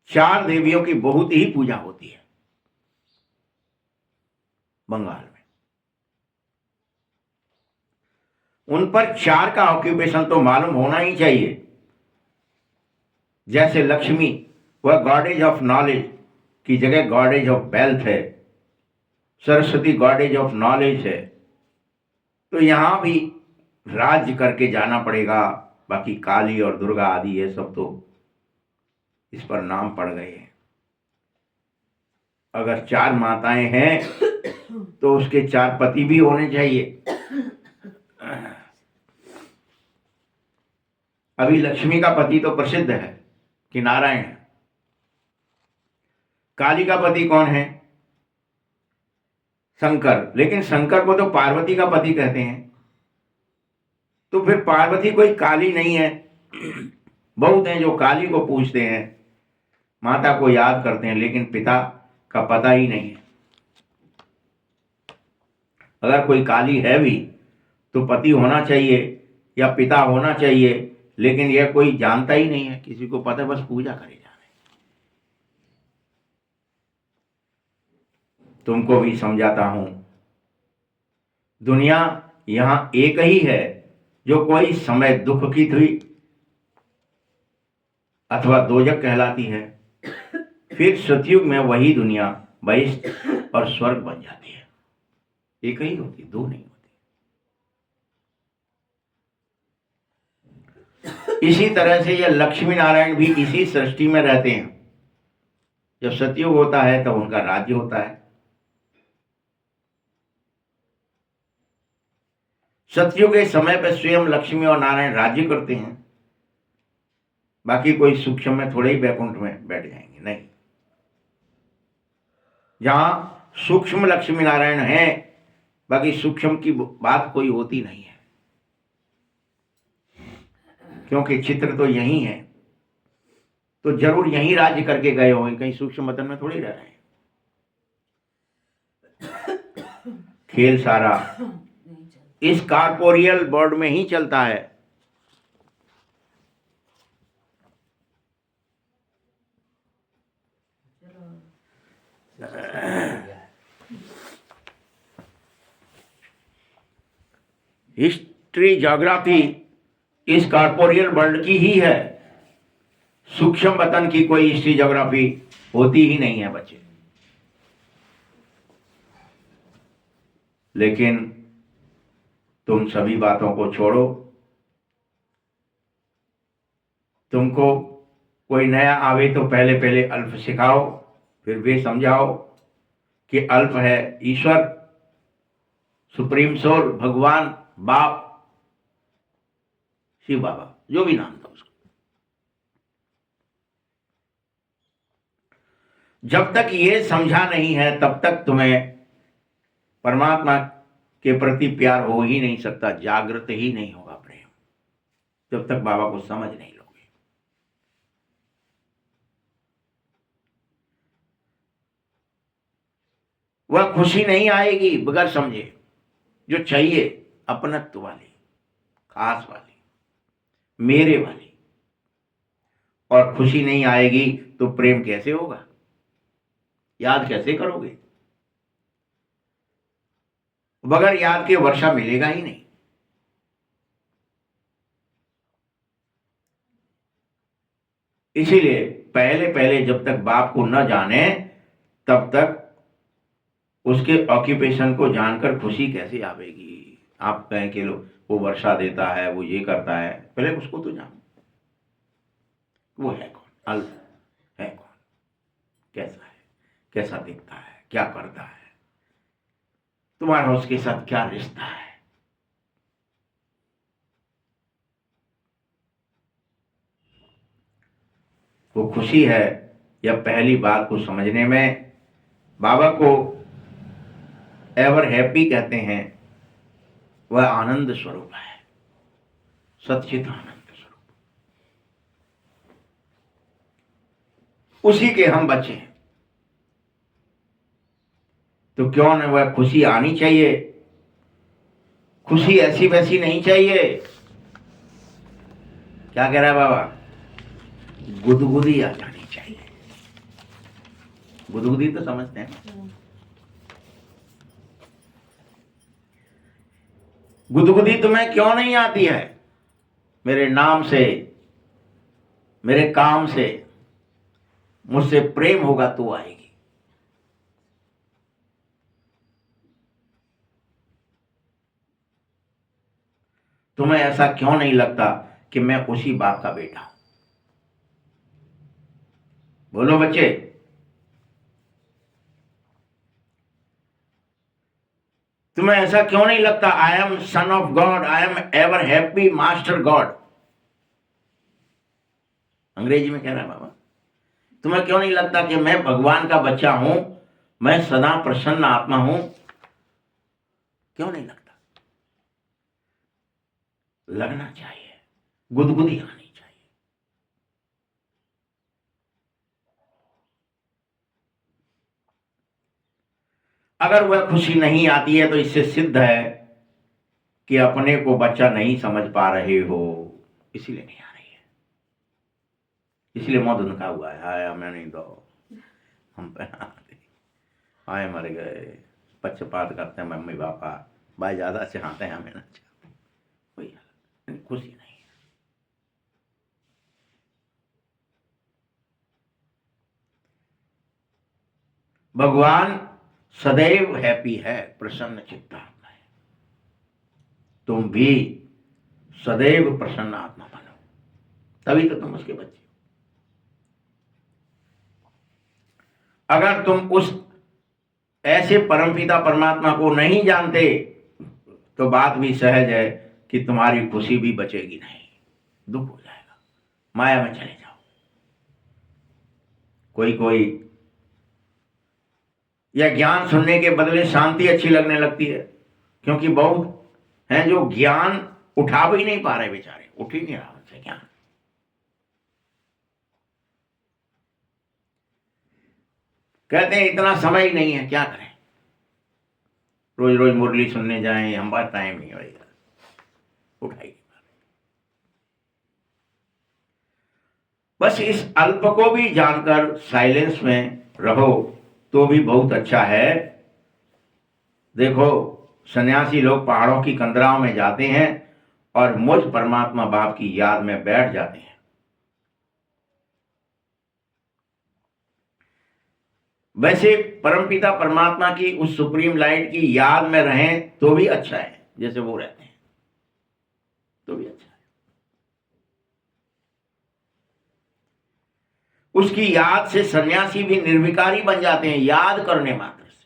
4 देवियों की बहुत ही पूजा होती है बंगाल में। उन पर 4 का ऑक्यूपेशन तो मालूम होना ही चाहिए। जैसे लक्ष्मी वह गॉडेज ऑफ नॉलेज की जगह गॉडेज ऑफ वेल्थ है, सरस्वती गॉडेज ऑफ नॉलेज है। तो यहां भी राज्य करके जाना पड़ेगा। बाकी काली और दुर्गा आदि ये सब तो इस पर नाम पड़ गए हैं। अगर 4 माताएं हैं तो उसके 4 पति भी होने चाहिए। अभी लक्ष्मी का पति तो प्रसिद्ध है कि नारायण है। काली का पति कौन है? शंकर। लेकिन शंकर को तो पार्वती का पति कहते हैं। तो फिर पार्वती कोई काली नहीं है। बहुत हैं जो काली को पूजते हैं, माता को याद करते हैं, लेकिन पिता का पता ही नहीं है। अगर कोई काली है भी तो पति होना चाहिए या पिता होना चाहिए, लेकिन यह कोई जानता ही नहीं है, किसी को पता, बस पूजा करे जा रहे। तुमको भी समझाता हूं, दुनिया यहां एक ही है जो कोई समय दुख की थी अथवा दोजक कहलाती है। फिर सतयुग में वही दुनिया बहिष्ठ और स्वर्ग बन जाती है। एक ही होती, 2 नहीं होती। इसी तरह से यह लक्ष्मी नारायण भी इसी सृष्टि में रहते हैं। जब सतयुग होता है तब उनका राज्य होता है। सतयुग के समय पर स्वयं लक्ष्मी और नारायण राज्य करते हैं। बाकी कोई सूक्ष्म में थोड़े ही वैकुंठ में बैठ जाएंगे, नहीं। जहां सूक्ष्म लक्ष्मी नारायण हैं, बाकी सूक्ष्म की बात कोई होती नहीं है, क्योंकि चित्र तो यही है। तो जरूर यही राज्य करके गए होंगे, कहीं सूक्ष्म वतन में थोड़ी रह रहे हैं। खेल सारा इस कॉर्पोरियल वर्ल्ड में ही चलता है। हिस्ट्री, ज्योग्राफी इस कॉर्पोरियल वर्ल्ड की ही है। सूक्ष्म वतन की कोई हिस्ट्री ज्योग्राफी होती ही नहीं है बच्चे। लेकिन तुम सभी बातों को छोड़ो। तुमको कोई नया आवे तो पहले पहले अल्प सिखाओ, फिर वे समझाओ कि अल्प है ईश्वर, सुप्रीम सोल, भगवान, बाप। शिव बाबा, जो भी नाम था उसका। जब तक ये समझा नहीं है तब तक तुम्हें परमात्मा के प्रति प्यार हो ही नहीं सकता, जागृत ही नहीं होगा प्रेम, जब तक बाबा को समझ नहीं लोगे। वह खुशी नहीं आएगी बगैर समझे, जो चाहिए अपनत्व वाली, खास वाली, मेरे वाली। और खुशी नहीं आएगी तो प्रेम कैसे होगा, याद कैसे करोगे? बगैर याद के वर्षा मिलेगा ही नहीं। इसीलिए पहले पहले जब तक बाप को न जाने तब तक उसके ऑक्यूपेशन को जानकर खुशी कैसे आवेगी। आप कहें कि लो वो वर्षा देता है, वो ये करता है, पहले उसको तो जानो, वो है कौन, अल्लाह है कौन, कैसा है, कैसा दिखता है, क्या करता है, तुम्हारा उसके साथ क्या रिश्ता है। वो खुशी है या पहली बात को समझने में। बाबा को एवर हैप्पी कहते हैं, वह आनंद स्वरूप है, सच्चित आनंद स्वरूप, उसी के हम बच्चे हैं। तो क्यों न वह खुशी आनी चाहिए। खुशी ऐसी वैसी नहीं चाहिए। क्या कह रहा है बाबा, गुदगुदी आ जानी चाहिए। गुदगुदी तो समझते हैं। गुदगुदी तुम्हें क्यों नहीं आती है? मेरे नाम से, मेरे काम से, मुझसे प्रेम होगा तो आएगी। तुम्हें ऐसा क्यों नहीं लगता कि मैं उसी बाप का बेटा हूं? बोलो बच्चे। तुम्हें ऐसा क्यों नहीं लगता I am son of God, I am ever happy master God? अंग्रेजी में कह रहा है बाबा। तुम्हें क्यों नहीं लगता कि मैं भगवान का बच्चा हूं, मैं सदा प्रसन्न आत्मा हूं? क्यों नहीं लगता? लगना चाहिए, गुदगुदी आनी चाहिए। अगर वह खुशी नहीं आती है तो इससे सिद्ध है कि अपने को बच्चा नहीं समझ पा रहे हो, इसीलिए नहीं आ रही है। इसलिए मौत उनका हुआ है, आया मैं नहीं दो हम पे आए मर गए, पक्षपात करते हैं मम्मी पापा, भाई ज्यादा चाहते हैं हमें ना चाहते, कोई खुशी नहीं है। भगवान सदैव हैप्पी है, प्रसन्न चित्तात्मा है। तुम भी सदैव प्रसन्न आत्मा बनो, तभी तो तुम उसके बच्चे। अगर तुम उस ऐसे परमपिता परमात्मा को नहीं जानते तो बात भी सहज है कि तुम्हारी खुशी भी बचेगी नहीं, दुख हो जाएगा, माया में चले जाओ। कोई कोई यह ज्ञान सुनने के बदले शांति अच्छी लगने लगती है, क्योंकि बहुत हैं जो ज्ञान उठा भी नहीं पा रहे, बेचारे उठ ही नहीं रहा उनसे ज्ञान। कहते हैं इतना समय ही नहीं है, क्या करें, रोज रोज मुरली सुनने जाएं, हमारा टाइम नहीं होगा, उठाइए। बस इस अल्प को भी जानकर साइलेंस में रहो तो भी बहुत अच्छा है। देखो सन्यासी लोग पहाड़ों की कंदराओं में जाते हैं और मुझ परमात्मा बाप की याद में बैठ जाते हैं। वैसे परमपिता परमात्मा की उस सुप्रीम लाइट की याद में रहें तो भी अच्छा है, जैसे वो रहते हैं तो भी अच्छा है। उसकी याद से सन्यासी भी निर्विकारी बन जाते हैं, याद करने मात्र से।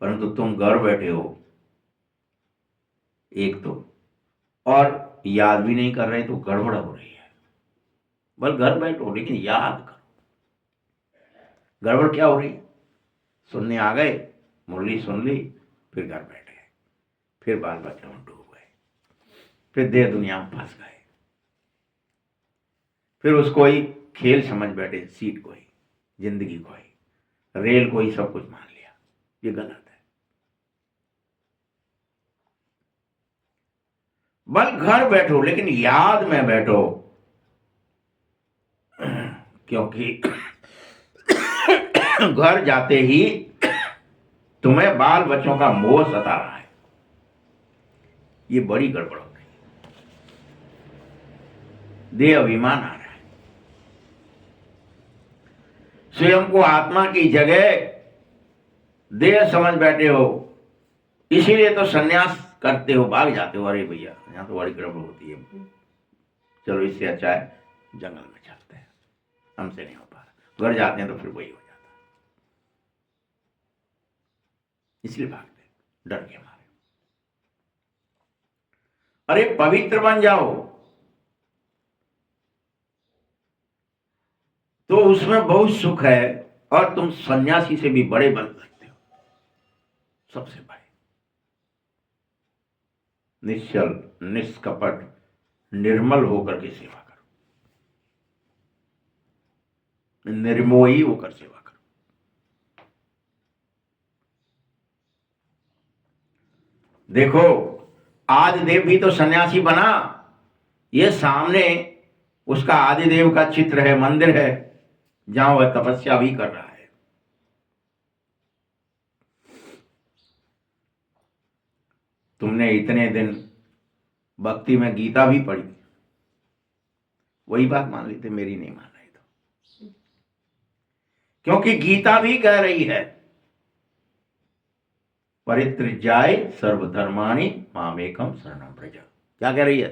परंतु परंतु तुम घर बैठे हो, एक तो, और याद भी नहीं कर रहे तो गड़बड़ हो रही है। बस घर बैठो लेकिन याद करो। गड़बड़ क्या हो रही है? सुनने आ गए, मुरली सुन ली, फिर घर बैठ गए, फिर बाल बच्चों में डूब गए, फिर देह दुनिया में फंस गए, फिर उसको ही खेल समझ बैठे, सीट को ही, जिंदगी को ही, रेल को ही सब कुछ मान लिया। ये गलत है। बस घर बैठो लेकिन याद में बैठो, क्योंकि घर जाते ही तुम्हें बाल बच्चों का मोह सता रहा है। ये बड़ी गड़बड़ हो गई। देह अभिमान आ रहा है। स्वयं को आत्मा की जगह देह समझ बैठे हो, इसीलिए तो सन्यास करते हो, भाग जाते हो। अरे भैया यहां तो बड़ी गड़बड़ होती है, चलो इससे अच्छा है जंगल में चलते हैं, हमसे नहीं हो पा रहा। घर जाते हैं तो फिर वही हो जाता है, इसलिए भागते, डर के मारे। अरे पवित्र बन जाओ, तो उसमें बहुत सुख है, और तुम सन्यासी से भी बड़े बन सकते हो, सबसे बड़े। निश्चल, निष्कपट, निर्मल होकर के सेवा करो, निर्मोही होकर सेवा करो। देखो आदिदेव भी तो सन्यासी बना। ये सामने उसका आदिदेव का चित्र है, मंदिर है, जहां वह तपस्या भी कर रहा है। तुमने इतने दिन भक्ति में गीता भी पढ़ी, वही बात मान ली थी, मेरी नहीं मान रही तो, क्योंकि गीता भी कह रही है परित्याज्य सर्वधर्माणि मामेकम शरणं व्रज। क्या कह रही है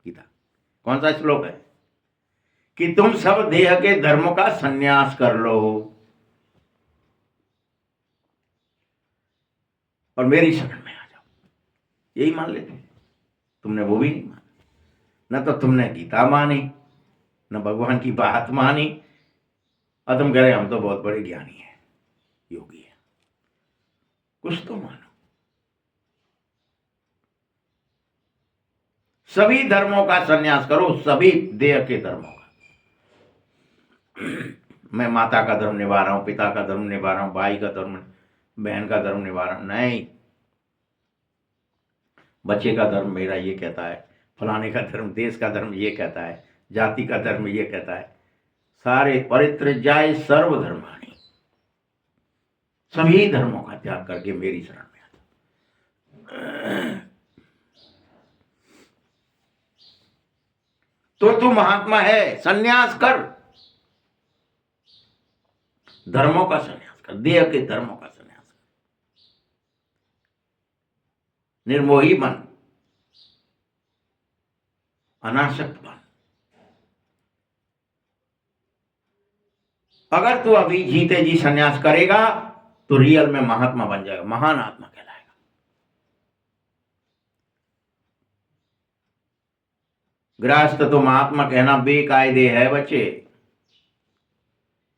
गीता? कौन सा श्लोक है? कि तुम सब देह के धर्मों का संन्यास कर लो और मेरी शरण में आ जाओ। यही मान लेते। तुमने वो भी नहीं माना, न तो तुमने गीता मानी, न भगवान की बात मानी, और तुम कह रहे हम तो बहुत बड़े ज्ञानी हैं, योगी हैं। कुछ तो मानो। सभी धर्मों का संन्यास करो, सभी देह के धर्मों का। मैं माता का धर्म निभा रहा हूं, पिता का धर्म निभा रहा हूं, भाई का धर्म, बहन का धर्म निभा रहा हूं, नहीं। बच्चे का धर्म मेरा ये कहता है, फलाने का धर्म, देश का धर्म ये कहता है, जाति का धर्म ये कहता है। सारे परित्याज्य सर्वधर्माणि, सभी धर्मों का त्याग करके मेरी शरण में आ जाओ। तो तू महात्मा है, संन्यास कर, धर्मों का संन्यास कर, देह के धर्मों का संन्यास कर, निर्मोही बन, अनासक्त बन। अगर तू अभी जीते जी संन्यास करेगा तो रियल में महात्मा बन जाएगा, महान आत्मा कहलाएगा। गृहस्थ तो महात्मा कहना बेकायदे है बच्चे।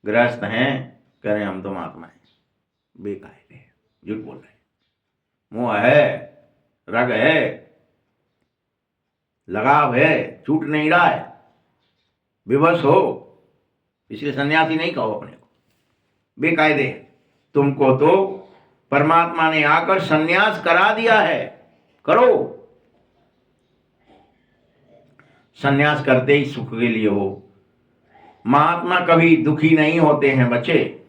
गृहस्थ हैं, कह रहे हैं हम तो महात्मा हैं, बेकायदे है, झूठ बोल रहे हैं। मोह है, रग है, लगाव है, छूट नहीं रहा है, विवश हो, इसलिए सन्यासी नहीं कहो अपने को, बेकायदे। तुमको तो परमात्मा ने आकर सन्यास करा दिया है, करो। सन्यास करते ही सुख के लिए हो। महात्मा कभी दुखी नहीं होते हैं बच्चे।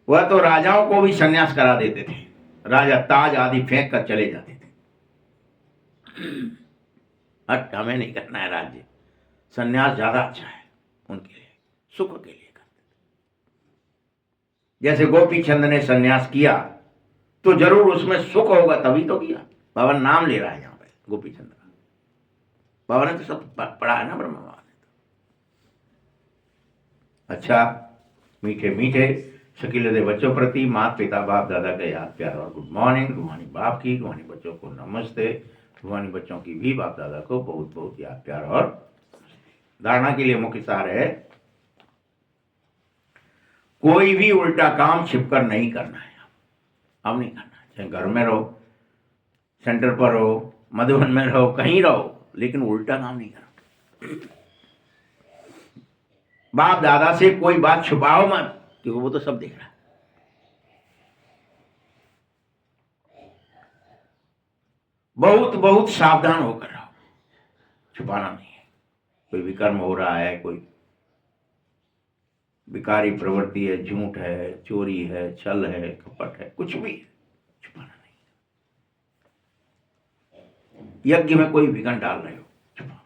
वह तो राजाओं को भी सन्यास करा देते थे, राजा ताज आदि फेंक कर चले जाते थे। हट, हमें नहीं करना है राज्य, सन्यास ज्यादा अच्छा है उनके लिए, सुख के लिए करते थे। जैसे गोपी चंद ने सन्यास किया तो जरूर उसमें सुख होगा, तभी तो किया। बाबा नाम ले रहा है यहां पे गोपी चंद का। बाबा ने तो सब पढ़ा है ना, ब्रह्म बाबा ने तो। अच्छा, मीठे मीठे शकीले बच्चों प्रति माता पिता बाप दादा का याद प्यार और गुड मॉर्निंग। रूहानी बाप की, रूहानी बच्चों को नमस्ते। रूहानी बच्चों की भी बाप दादा को बहुत बहुत याद प्यार और धारणा के लिए मुख्य सार है, कोई भी उल्टा काम छिपकर नहीं करना है। अब नहीं करना, चाहे घर में रहो, सेंटर पर रहो, मधुबन में रहो, कहीं रहो, लेकिन उल्टा काम नहीं करना। बाप दादा से कोई बात छुपाओ मत, क्योंकि वो तो सब देख रहा है। बहुत बहुत सावधान होकर रहो, छुपाना नहीं है। कोई विकर्म हो रहा है, कोई विकारी प्रवृत्ति है, झूठ है, चोरी है, छल है, कपट है, कुछ भी है, छुपाना नहीं। यज्ञ में कोई विघ्न डाल रहे हो, छुपाओ।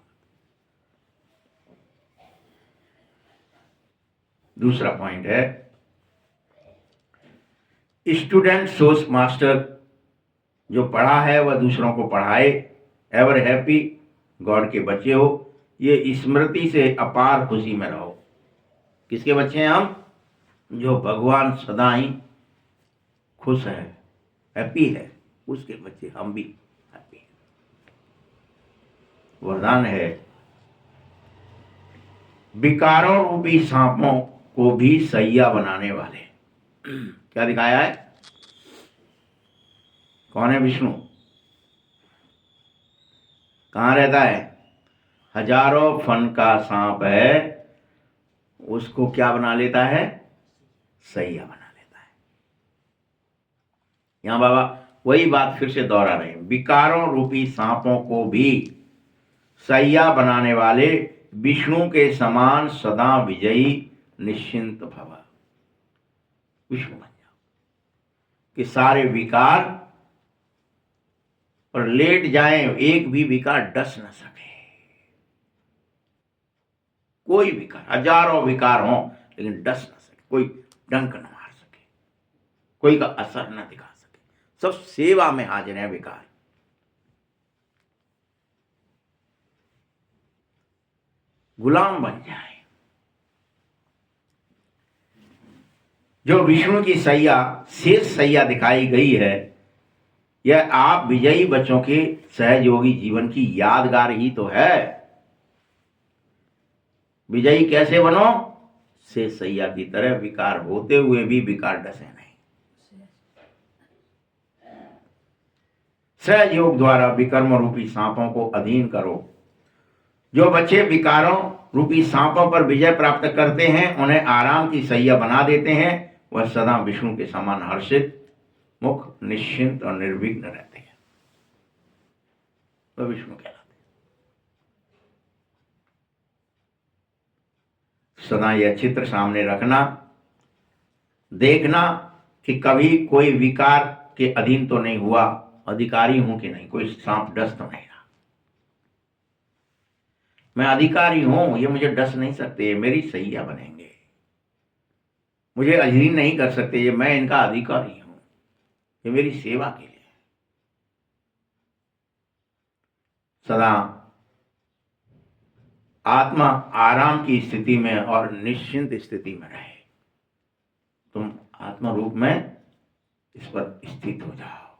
दूसरा पॉइंट है, स्टूडेंट सोच मास्टर, जो पढ़ा है वह दूसरों को पढ़ाए। एवर हैप्पी, गॉड के बच्चे हो, ये स्मृति से अपार खुशी में रहो। किसके बच्चे हैं हम? जो भगवान सदा ही खुश है, हैप्पी है, उसके बच्चे हम भी हैप्पी हैं। वरदान है, विकारों रूपी सांपों को भी सैया बनाने वाले। क्या दिखाया है? कौन है विष्णु? कहाँ रहता है? हजारों फन का सांप है, उसको क्या बना लेता है? सैया बना लेता है। यहां बाबा वही बात फिर से दोहरा रहे हैं, विकारों रूपी सांपों को भी सैया बनाने वाले विष्णु के समान सदा विजयी निश्चिंत भव। विष्णु बन जाओ कि सारे विकार पर लेट जाएं, एक भी विकार डस न सके। कोई विकार, हजारों विकार हों, लेकिन डस न सके, कोई डंक न मार सके, कोई का असर न दिखा सके। सब सेवा में हाजिर है विकार। गुलाम बन जाए। जो विष्णु की सैया, शेष सैया दिखाई गई है, यह आप विजयी बच्चों के सहयोगी जीवन की यादगार ही तो है। विजयी कैसे बनो? शेष सैया की तरह, विकार होते हुए भी विकार डसे नहीं। सहयोग द्वारा विकर्म रूपी सांपों को अधीन करो। जो बच्चे विकारों रूपी सांपों पर विजय प्राप्त करते हैं, उन्हें आराम की सैया बना देते हैं, वह सदा विष्णु के समान हर्षित, मुख, निश्चिंत और निर्विघ्न रहते हैं। वह विष्णु कहलाते हैं। सदा यह चित्र सामने रखना, देखना कि कभी कोई विकार के अधीन तो नहीं हुआ, अधिकारी हूं कि नहीं, कोई सांप डस तो नहीं रहा। मैं अधिकारी हूं, ये मुझे डस नहीं सकते, ये मेरी सैया बनेंगे, मुझे अधीन नहीं कर सकते, ये मैं इनका अधिकारी हूं, ये मेरी सेवा के लिए। सदा आत्मा आराम की स्थिति में और निश्चिंत स्थिति में रहे। तुम आत्मा रूप में इस पर स्थित हो जाओ।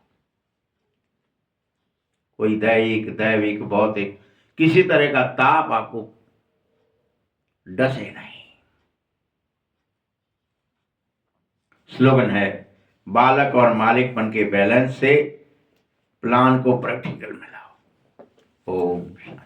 कोई दैविक भौतिक किसी तरह का ताप आपको डसे नहीं। स्लोगन है, बालक और मालिकपन के बैलेंस से प्लान को प्रैक्टिकल में लाओ। ओम शांति।